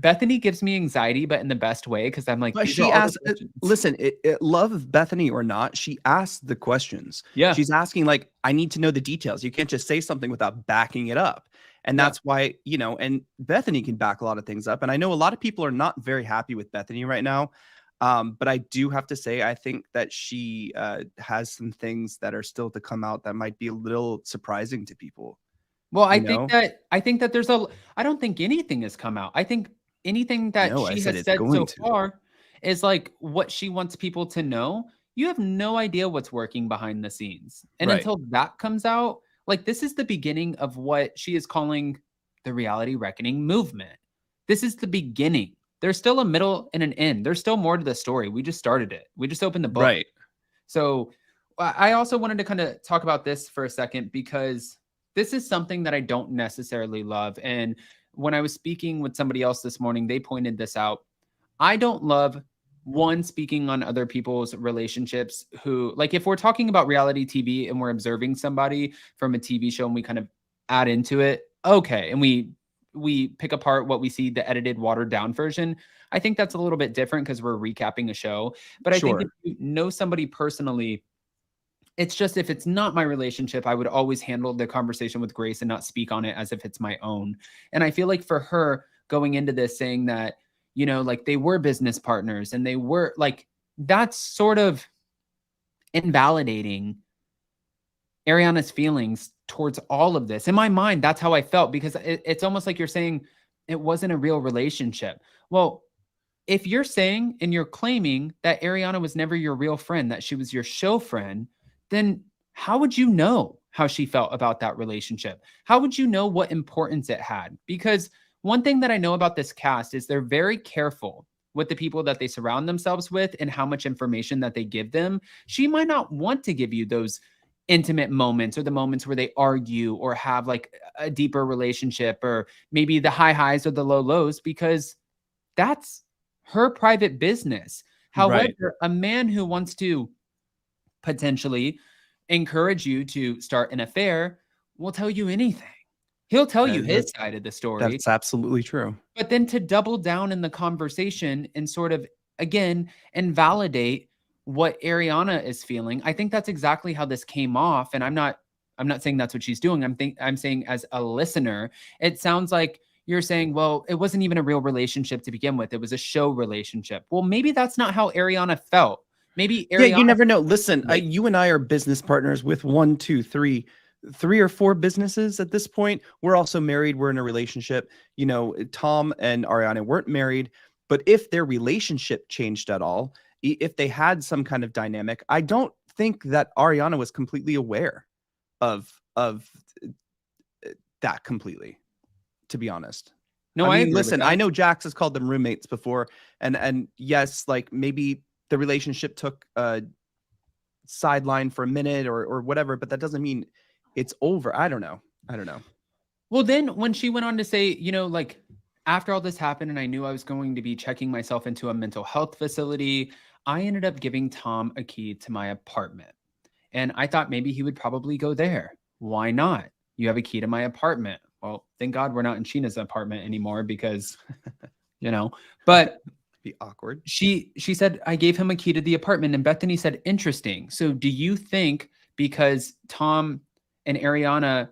Bethenny gives me anxiety, but in the best way, because I'm like, but she asked, listen, love Bethenny or not, she asked the questions. Yeah. She's asking, like, I need to know the details. You can't just say something without backing it up. And that's why, you know, and Bethenny can back a lot of things up. And I know a lot of people are not very happy with Bethenny right now. But I do have to say, I think that she has some things that are still to come out that might be a little surprising to people. Well, I think that there's I don't think anything has come out. I think anything that she has said so far is like what she wants people to know. You have no idea what's working behind the scenes. And until that comes out, like, this is the beginning of what she is calling the reality reckoning movement. This is the beginning. There's still a middle and an end. There's still more to the story. We just started it. We just opened the book. Right. So I also wanted to kind of talk about this for a second, because this is something that I don't necessarily love. And when I was speaking with somebody else this morning, they pointed this out. I don't love, one, speaking on other people's relationships who, like, if we're talking about reality TV and we're observing somebody from a TV show and we kind of add into it, okay, and we pick apart what we see, the edited, watered down version, I think that's a little bit different because we're recapping a show. But I think if you know somebody personally, it's just, if it's not my relationship, I would always handle the conversation with grace and not speak on it as if it's my own. And I feel like for her going into this saying that, you know, like, they were business partners and they were like, that's sort of invalidating Ariana's feelings towards all of this. In my mind, that's how I felt, because it's almost like you're saying it wasn't a real relationship. Well, if you're saying and you're claiming that Ariana was never your real friend, that she was your show friend, then how would you know how she felt about that relationship? How would you know what importance it had? Because one thing that I know about this cast is they're very careful with the people that they surround themselves with and how much information that they give them. She might not want to give you those intimate moments or the moments where they argue or have like a deeper relationship, or maybe the high highs or the low lows, because that's her private business. However, a man who wants to potentially encourage you to start an affair will tell you anything. He'll tell you his side of the story. That's absolutely true. But then to double down in the conversation and sort of, again, invalidate what Ariana is feeling, I think that's exactly how this came off. And I'm not saying that's what she's doing. I'm saying, as a listener, it sounds like you're saying, well, it wasn't even a real relationship to begin with. It was a show relationship. Well, maybe that's not how Ariana felt. Maybe Ariana, you never know. Listen, you and I are business partners with 1, 2, 3 or 4 businesses at this point. We're also married. We're in a relationship. You know, Tom and Ariana weren't married, but if their relationship changed at all, if they had some kind of dynamic, I don't think that Ariana was completely aware of that completely, to be honest. No, I mean, listen, I know Jax has called them roommates before, and yes, like, maybe the relationship took a sideline for a minute or whatever, but that doesn't mean it's over. I don't know. Well, then when she went on to say, you know, like, after all this happened and I knew I was going to be checking myself into a mental health facility, I ended up giving Tom a key to my apartment. And I thought maybe he would probably go there. Why not? You have a key to my apartment. Well, thank God we're not in Sheena's apartment anymore, because, you know, but be awkward. She said, I gave him a key to the apartment. And Bethenny said, interesting. So do you think because Tom and Ariana,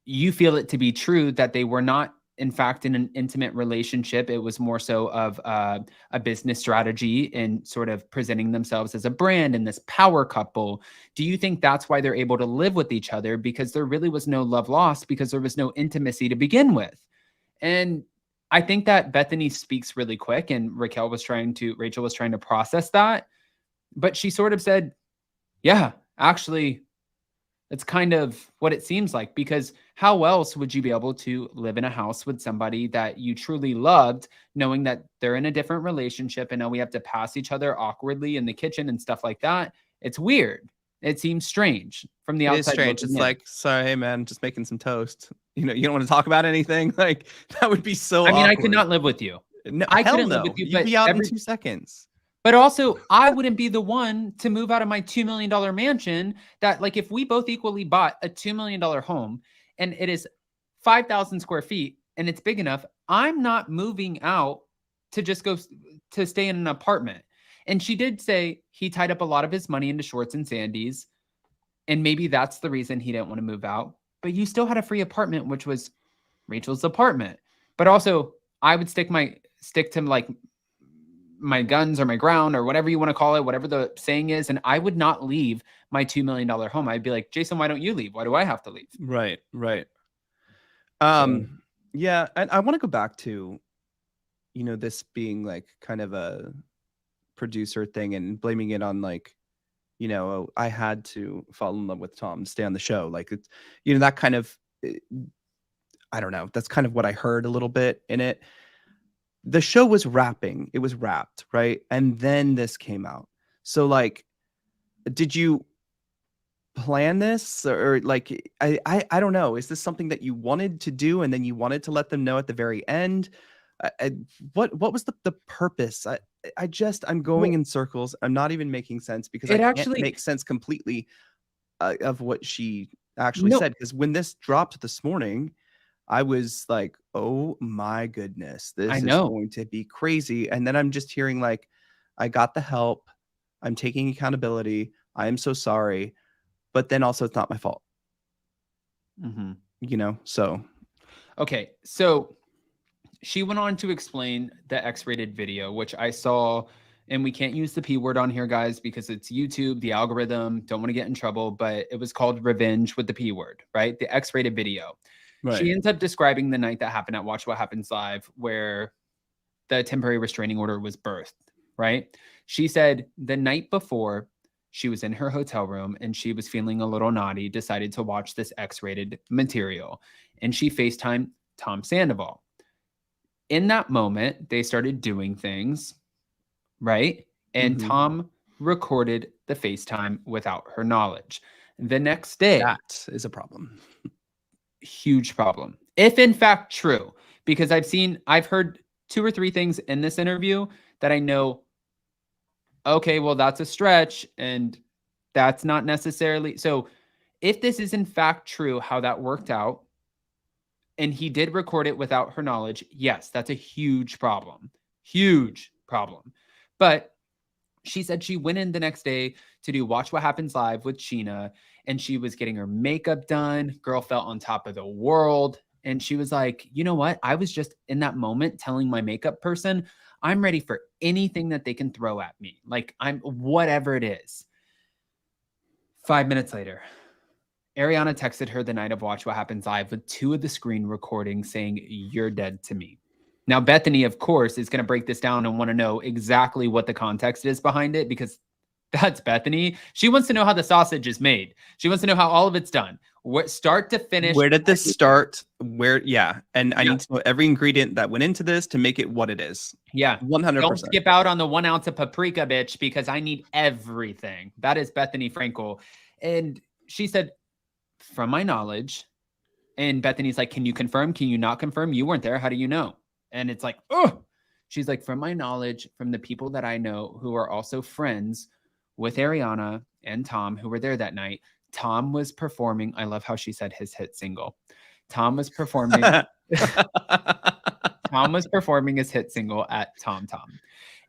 you feel it to be true that they were not, in fact, in an intimate relationship? It was more so of a business strategy and sort of presenting themselves as a brand and this power couple. Do you think that's why they're able to live with each other? Because there really was no love lost, because there was no intimacy to begin with. And I think that Bethenny speaks really quick, and Rachel was trying to process that. But she sort of said, yeah, actually, it's kind of what it seems like, because how else would you be able to live in a house with somebody that you truly loved, knowing that they're in a different relationship and now we have to pass each other awkwardly in the kitchen and stuff like that? It's weird. It seems strange from the It is outside strange. looking It's in. like, sorry, hey man, just making some toast. You know, you don't want to talk about anything. Like that would be so I mean, I awkward. could not live with you. No, I hell couldn't live no. with you, You'd but be out in 2 seconds. But also, I wouldn't be the one to move out of my $2 million mansion that, like, if we both equally bought a $2 million home and it is 5,000 square feet and it's big enough, I'm not moving out to just go to stay in an apartment. And she did say he tied up a lot of his money into shorts and sandies. And maybe that's the reason he didn't want to move out. But you still had a free apartment, which was Rachel's apartment. But also, I would stick to like my guns or my ground or whatever you want to call it, whatever the saying is. And I would not leave my $2 million home. I'd be like, Jason, why don't you leave? Why do I have to leave? Right. So- Yeah. And I want to go back to, you know, this being like kind of a producer thing and blaming it on like, you know, I had to fall in love with Tom to stay on the show. Like it's, you know, that kind of, I don't know. That's kind of what I heard a little bit in it. The show was wrapping. It was wrapped, right? And then this came out. So like, did you plan this or like, I don't know. Is this something that you wanted to do and then you wanted to let them know at the very end? What was the purpose? I'm going in circles. I'm not even making sense because I can't make sense completely of what she actually said. Because when this dropped this morning, I was like, oh my goodness, this is going to be crazy. And then I'm just hearing like, I got the help. I'm taking accountability. I am so sorry. But then also it's not my fault. Mm-hmm. You know, so. Okay. So she went on to explain the X-rated video, which I saw, and we can't use the P word on here, guys, because it's YouTube, the algorithm, don't want to get in trouble, but it was called Revenge with the P word, right? The X-rated video. Right. She ends up describing the night that happened at Watch What Happens Live, where the temporary restraining order was birthed, right? She said the night before, she was in her hotel room and she was feeling a little naughty, decided to watch this X-rated material, and she FaceTimed Tom Sandoval. In that moment, they started doing things, right? And Tom recorded the FaceTime without her knowledge. The next day, that is a problem. Huge problem. If in fact true, because I've heard 2 or 3 things in this interview that I know, okay, well, that's a stretch and that's not necessarily. So if this is in fact true, how that worked out, and he did record it without her knowledge, yes, that's a huge problem. Huge problem. But she said she went in the next day to do Watch What Happens Live with Sheena, and she was getting her makeup done. Girl felt on top of the world. And she was like, you know what? I was just in that moment telling my makeup person, I'm ready for anything that they can throw at me. Like I'm whatever it is. 5 minutes later, Ariana texted her the night of Watch What Happens Live with 2 of the screen recordings saying, you're dead to me. Now, Bethenny, of course, is going to break this down and want to know exactly what the context is behind it, because that's Bethenny. She wants to know how the sausage is made. She wants to know how all of it's done. Start to finish. Where did this start? And I need to know every ingredient that went into this to make it what it is. Yeah. 100%. Don't skip out on the 1 ounce of paprika, bitch, because I need everything. That is Bethenny Frankel. And she said, from my knowledge, and Bethenny's like, can you confirm? Can you not confirm? You weren't there. How do you know? And it's like, oh, she's like, from my knowledge, from the people that I know who are also friends with Ariana and Tom, who were there that night, Tom was performing. I love how she said his hit single. Tom was performing. Tom was performing his hit single at Tom Tom,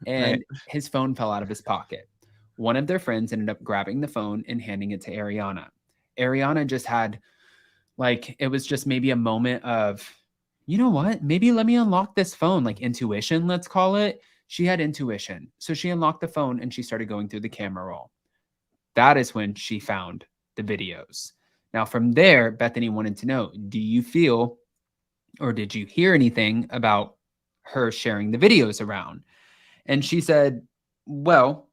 and his phone fell out of his pocket. One of their friends ended up grabbing the phone and handing it to Ariana. Ariana just had, like, it was just maybe a moment of, you know what? Maybe let me unlock this phone, like intuition, let's call it. She had intuition. So she unlocked the phone and she started going through the camera roll. That is when she found the videos. Now, from there, Bethenny wanted to know, do you feel, or did you hear anything about her sharing the videos around? And she said, well,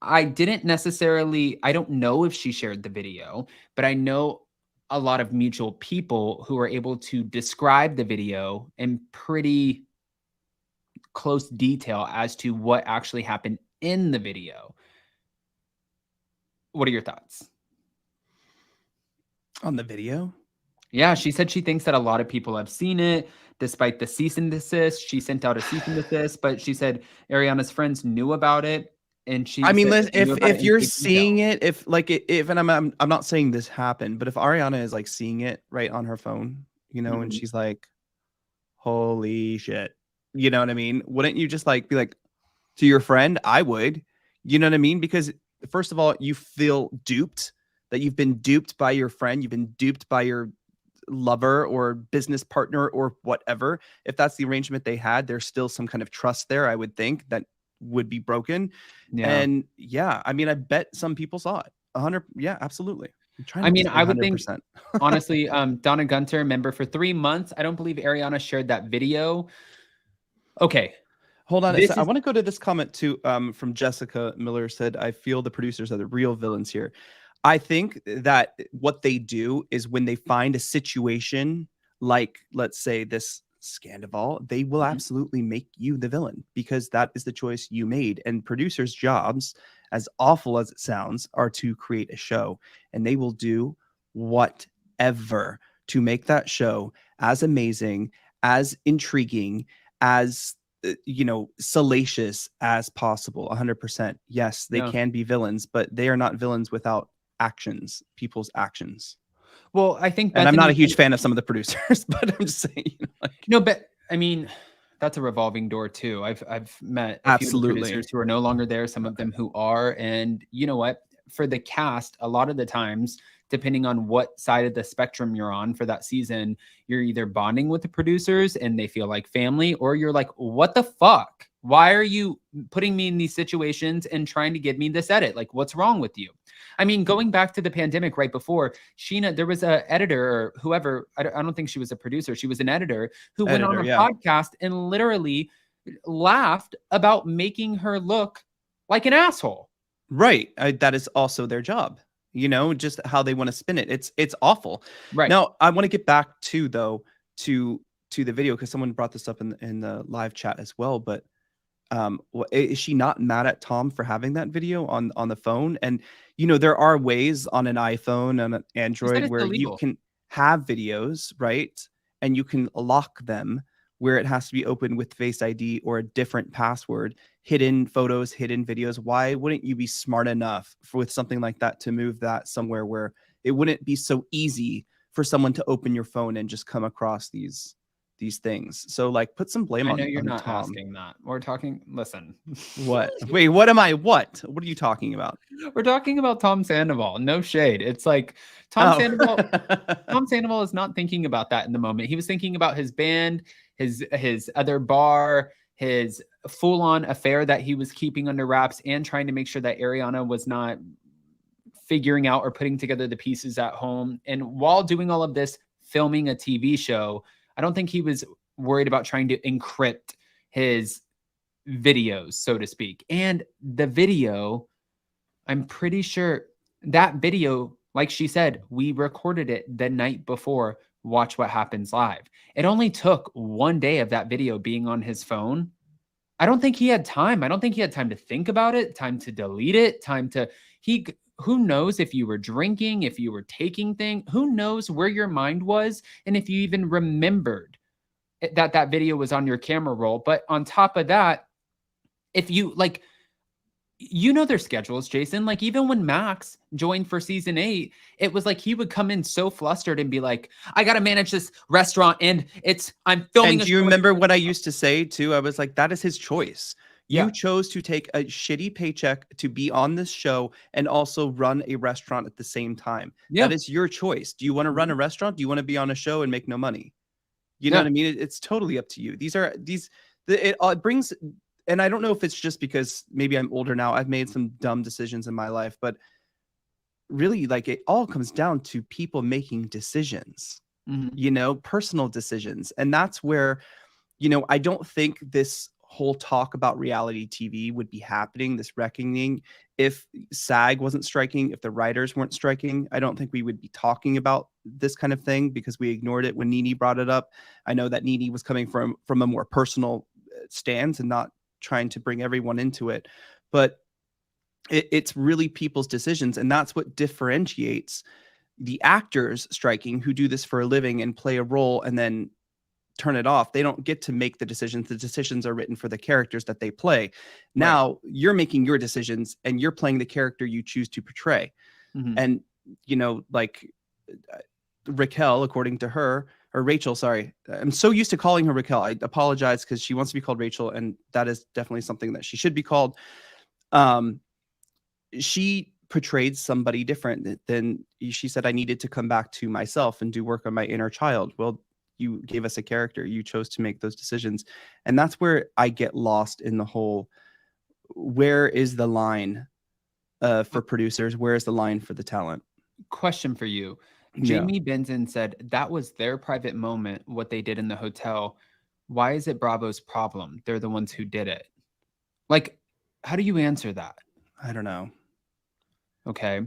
I don't know if she shared the video, but I know a lot of mutual people who are able to describe the video in pretty close detail as to what actually happened in the video. What are your thoughts? On the video? Yeah, she said she thinks that a lot of people have seen it, despite the cease and desist. She sent out a cease and desist, but she said Ariana's friends knew about it, and she. I mean, said they knew about it if in you're great seeing detail. it, if and I'm not saying this happened, but if Ariana is like seeing it right on her phone, you know, and Mhm. she's like, "Holy shit," you know what I mean? Wouldn't you just like be like to your friend? I would, you know what I mean? Because first of all, you feel duped, that you've been duped by your friend, you've been duped by your lover or business partner or whatever. If that's the arrangement they had, there's still some kind of trust there, I would think, that would be broken. Yeah. And yeah, I mean, I bet some people saw it. 100, yeah, absolutely. I'm trying I not mean, to say I would think, 100%. honestly, Donna Gunter, member for 3 months. I don't believe Ariana shared that video. Okay. Hold on a This sec. I is want to go to this comment too, from Jessica Miller. Said, I feel the producers are the real villains here. I think that what they do is when they find a situation like, let's say, this Scandival, they will Mhm. absolutely make you the villain because that is the choice you made. And producers' jobs, as awful as it sounds, are to create a show, and they will do whatever to make that show as amazing, as intriguing, as salacious as possible. 100%. Yes, they Yeah. can be villains, but they are not villains without actions, people's actions. Well, I think And I'm not a Bethenny huge fan of some of the producers, but I'm just saying, No, but I mean, that's a revolving door too. I've met a few of the absolutely. producers who are no longer there, some of them who are, and you know what? For the cast, a lot of the times, depending on what side of the spectrum you're on for that season, you're either bonding with the producers and they feel like family, or you're like, what the fuck? Why are you putting me in these situations and trying to give me this edit? Like, what's wrong with you? I mean, going back to the pandemic right before, Sheena, there was a editor or whoever, I don't think she was a producer, she was an editor who went on a Yeah. podcast and literally laughed about making her look like an asshole. Right. That is also their job, just how they want to spin it. It's awful. Right. Now, I want to get back to the video, because someone brought this up in the live chat as well. But is she not mad at Tom for having that video on the phone? And there are ways on an iPhone and an Android it's where you illegal. can have videos, right? And you can lock them where it has to be opened with Face ID or a different password, hidden photos, hidden videos. Why wouldn't you be smart enough with something like that to move that somewhere where it wouldn't be so easy for someone to open your phone and just come across these things? So like, put some blame I on know you're not Tom. asking that. We're talking, listen. What? Wait, what am I? What are you talking about? We're talking about Tom Sandoval. No shade. It's like Oh. Tom Sandoval is not thinking about that in the moment. He was thinking about his band, his other bar, his full-on affair that he was keeping under wraps, and trying to make sure that Ariana was not figuring out or putting together the pieces at home. And while doing all of this, filming a TV show, I don't think he was worried about trying to encrypt his videos, so to speak. And the video, I'm pretty sure that video, like she said, we recorded it the night before Watch What Happens Live. It only took one day of that video being on his phone. I don't think he had time. I don't think he had time to think about it, time to delete it, who knows if you were drinking, if you were taking things, who knows where your mind was, and if you even remembered that video was on your camera roll. But on top of that, if you like, their schedules, Jason. Like, even when Max joined for season 8, it was like he would come in so flustered and be like, I got to manage this restaurant and I'm filming. And do you remember what I used to say too? I was like, that is his choice. You chose to take a shitty paycheck to be on this show and also run a restaurant at the same time. That is your choice. Do you want to run a restaurant? Do you want to be on a show and make no money? You know what I mean? It's totally up to you. It brings, and I don't know if it's just because maybe I'm older now. I've made some dumb decisions in my life, but really, like, it all comes down to people making decisions, personal decisions. And that's where, I don't think this whole talk about reality TV would be happening, this reckoning, if SAG wasn't striking, if the writers weren't striking. I don't think we would be talking about this kind of thing because we ignored it when Nene brought it up. I know that Nene was coming from a more personal stance and not trying to bring everyone into it, but it's really people's decisions, and that's what differentiates the actors striking who do this for a living and play a role and then turn it off. They don't get to make the decisions. The decisions are written for the characters that they play. Now right. You're making your decisions and you're playing the character you choose to portray. Mm-hmm. And, you know, like Raquel, according to her, or Rachel, sorry. I'm so used to calling her Raquel. I apologize because she wants to be called Rachel, and that is definitely something that she should be called. She portrayed somebody different than she said. I needed to come back to myself and do work on my inner child. Well, you gave us a character. You chose to make those decisions. And that's where I get lost in the whole, where is the line for producers? Where is the line for the talent? Question for you. Jamie Benson said that was their private moment, what they did in the hotel. Why is it Bravo's problem? They're the ones who did it. Like, how do you answer that? I don't know. Okay.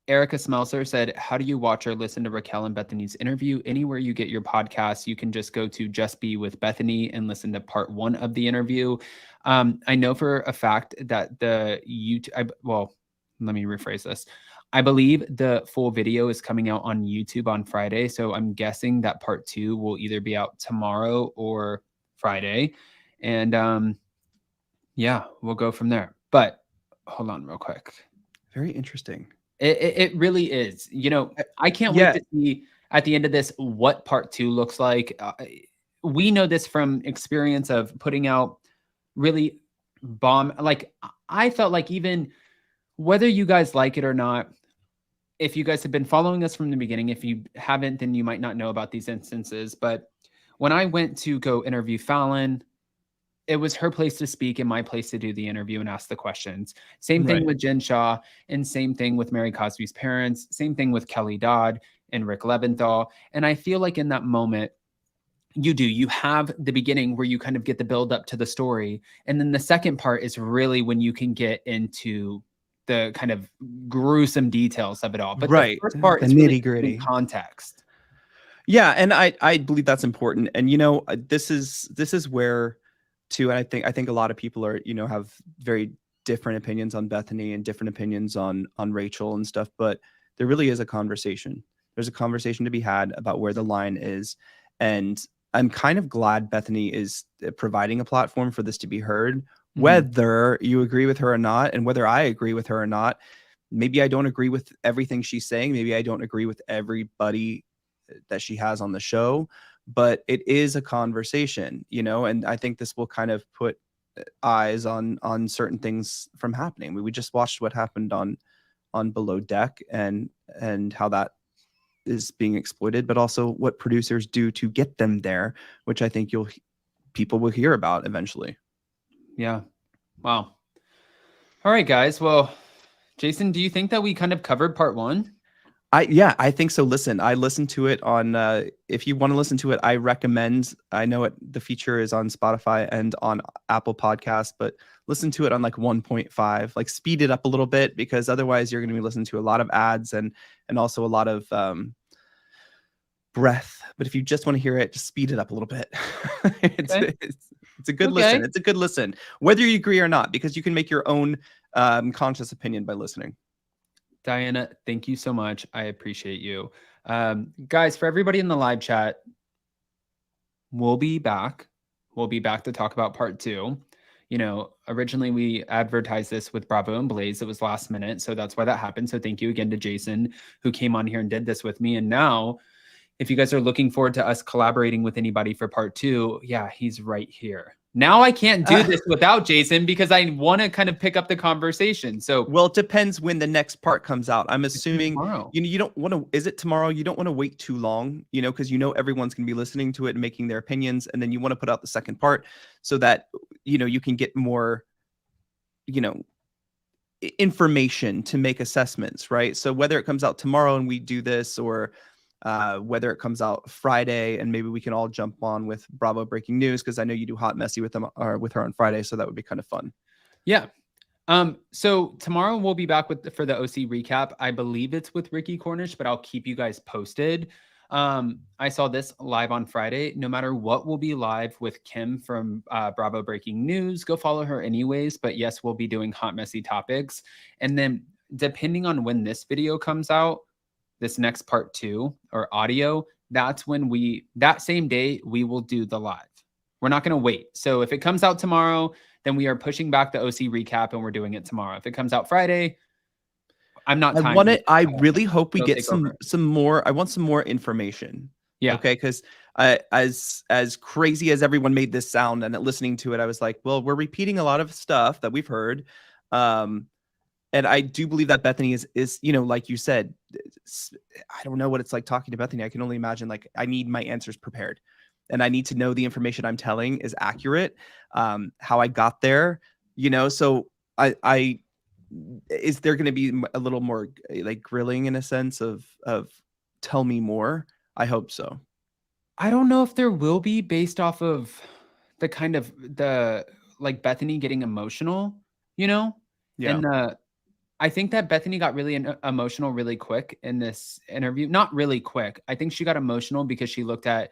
Erica Smelser said, how do you watch or listen to Raquel and Bethenny's interview? Anywhere you get your podcasts, you can just go to Just Be with Bethenny and listen to part 1 of the interview. I know for a fact that the YouTube, well, let me rephrase this. I believe the full video is coming out on YouTube on Friday. So I'm guessing that part 2 will either be out tomorrow or Friday. And yeah, we'll go from there. But hold on real quick. Very interesting. It really is. You know, I can't wait to see at the end of this what part 2 looks like. We know this from experience of putting out really bomb. Like, I felt like even whether you guys like it or not, if you guys have been following us from the beginning, if you haven't, then you might not know about these instances. But when I went to go interview Fallon, it was her place to speak and my place to do the interview and ask the questions. Same thing with Jen Shaw, and same thing with Mary Cosby's parents. Same thing with Kelly Dodd and Rick Leventhal. And I feel like in that moment, you have the beginning where you kind of get the build up to the story. And then the second part is really when you can get into the kind of gruesome details of it all. But the first part is really nitty-gritty context. Yeah. And I believe that's important. And, you know, this is where too, and I think a lot of people are, you know, have very different opinions on Bethenny and different opinions on Rachel and stuff, but there really is a conversation. There's a conversation to be had about where the line is. And I'm kind of glad Bethenny is providing a platform for this to be heard, whether you agree with her or not, and whether I agree with her or not. Maybe I don't agree with everything she's saying. Maybe I don't agree with everybody that she has on the show, but it is a conversation, you know, and I think this will kind of put eyes on certain things from happening. We just watched what happened on Below Deck and how that is being exploited, but also what producers do to get them there, which I think people will hear about eventually. Yeah. Wow. All right, guys. Well, Jason, do you think that we kind of covered part 1? I think so. Listen, I listened to it on, if you want to listen to it, I recommend, I know the feature is on Spotify and on Apple Podcasts, but listen to it on like 1.5, like speed it up a little bit, because otherwise you're going to be listening to a lot of ads and also a lot of breath. But if you just want to hear it, just speed it up a little bit. It's a good listen. It's a good listen, whether you agree or not, because you can make your own conscious opinion by listening. Diana, thank you so much. I appreciate you. Guys, for everybody in the live chat, we'll be back. We'll be back to talk about part 2. You know, originally we advertised this with Bravo and Blaze. It was last minute, so that's why that happened. So thank you again to Jason, who came on here and did this with me. And now, if you guys are looking forward to us collaborating with anybody for part 2, yeah, he's right here. Now I can't do this without Jason because I want to kind of pick up the conversation. So, well, it depends when the next part comes out. I'm assuming tomorrow. You don't want to. Is it tomorrow? You don't want to wait too long, you know, because you know everyone's going to be listening to it and making their opinions, and then you want to put out the second part so that you know you can get more, you know, information to make assessments, right? So whether it comes out tomorrow and we do this, or whether it comes out Friday, and maybe we can all jump on with Bravo Breaking News, because I know you do Hot Messy with them or with her on Friday, so that would be kind of fun. Yeah. So tomorrow we'll be back for the OC recap. I believe it's with Ricky Cornish, but I'll keep you guys posted. I saw this live on Friday. No matter what, we'll be live with Kim from Bravo Breaking News. Go follow her anyways. But yes, we'll be doing Hot Messy topics. And then depending on when this video comes out, this next part 2 or audio, that's when that same day, we will do the live. We're not going to wait. So if it comes out tomorrow, then we are pushing back the OC recap and we're doing it tomorrow. If it comes out Friday, I'm not. I really hope we get some more. I want some more information. Yeah. Okay. Because as crazy as everyone made this sound, and listening to it, I was like, well, we're repeating a lot of stuff that we've heard. And I do believe that Bethenny is, like you said, I don't know what it's like talking to Bethenny. I can only imagine, like, I need my answers prepared, and I need to know the information I'm telling is accurate, how I got there, so is there going to be a little more like grilling in a sense of tell me more? I hope so. I don't know if there will be, based off of the kind of like Bethenny getting emotional, Yeah. And I think that Bethenny got really emotional really quick in this interview. Not really quick. I think she got emotional because she looked at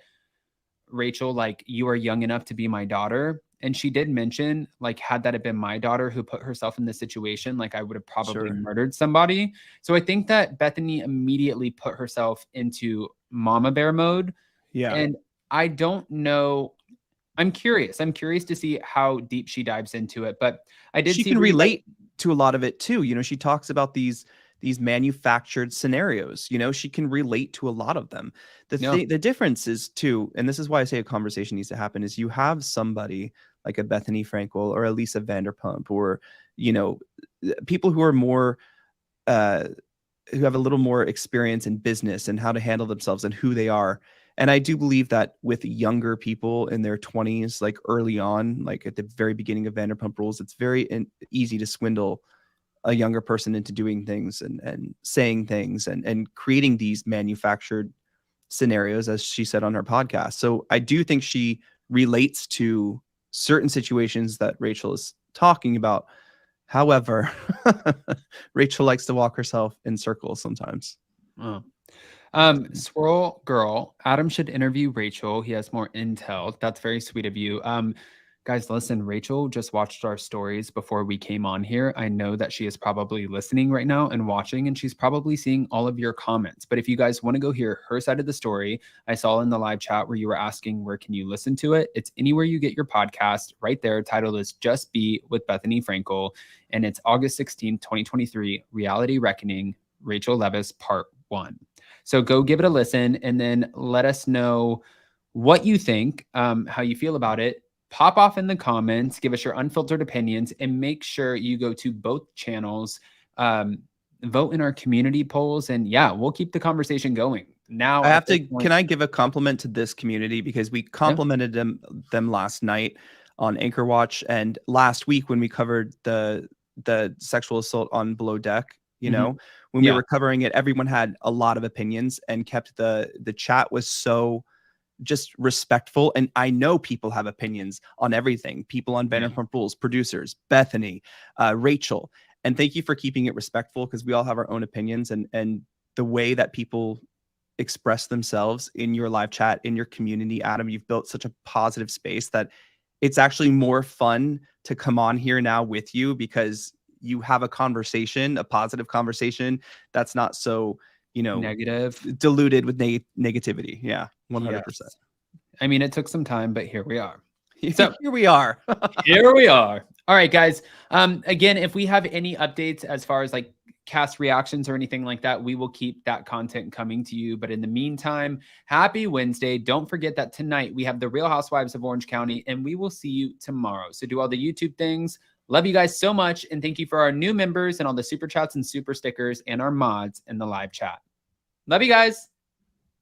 Rachel like, you are young enough to be my daughter. And she did mention, like, had that have been my daughter who put herself in this situation, like, I would have probably murdered somebody. So I think that Bethenny immediately put herself into mama bear mode. Yeah. And I don't know. I'm curious. I'm curious to see how deep she dives into it. But I did. She can relate to a lot of it too. She talks about these manufactured scenarios. She can relate to a lot of them. The difference is too, and this is why I say a conversation needs to happen, is you have somebody like a Bethenny Frankel or a Lisa Vanderpump, or people who are more who have a little more experience in business and how to handle themselves and who they are. And I do believe that with younger people in their 20s, like early on, like at the very beginning of Vanderpump Rules, it's very easy to swindle a younger person into doing things and saying things and creating these manufactured scenarios, as she said on her podcast. So I do think she relates to certain situations that Rachel is talking about. However, Rachel likes to walk herself in circles sometimes. Oh. Swirl Girl, Adam should interview Rachel. He has more intel. That's very sweet of you. Guys, listen, Rachel just watched our stories before we came on here. I know that she is probably listening right now and watching, and she's probably seeing all of your comments. But if you guys want to go hear her side of the story, I saw in the live chat where you were asking, where can you listen to it? It's anywhere you get your podcast right there. Title is Just Be with Bethenny Frankel. And it's August 16th, 2023, Reality Reckoning, Rachel Leviss, Part 1. So go give it a listen and then let us know what you think, how you feel about it. Pop off in the comments, give us your unfiltered opinions, and make sure you go to both channels, vote in our community polls, and yeah, we'll keep the conversation going. Now, can I give a compliment to this community, because we complimented them last night on Anchor Watch, and last week when we covered the sexual assault on Below Deck, when we were covering it, everyone had a lot of opinions and kept the chat was so just respectful. And I know people have opinions on everything. People on Vanderpump Rules, producers, Bethenny, Rachel. And thank you for keeping it respectful, because we all have our own opinions, and the way that people express themselves in your live chat, in your community. Adam, you've built such a positive space that it's actually more fun to come on here now with you, because you have a conversation, a positive conversation that's not so, negative, diluted with negativity. Yeah, 100%. Yes. I mean, it took some time, but here we are. So here we are. Here we are. All right, guys. Again, if we have any updates as far as like cast reactions or anything like that, we will keep that content coming to you. But in the meantime, happy Wednesday. Don't forget that tonight we have the Real Housewives of Orange County, and we will see you tomorrow. So do all the YouTube things. Love you guys so much. And thank you for our new members and all the super chats and super stickers and our mods in the live chat. Love you guys.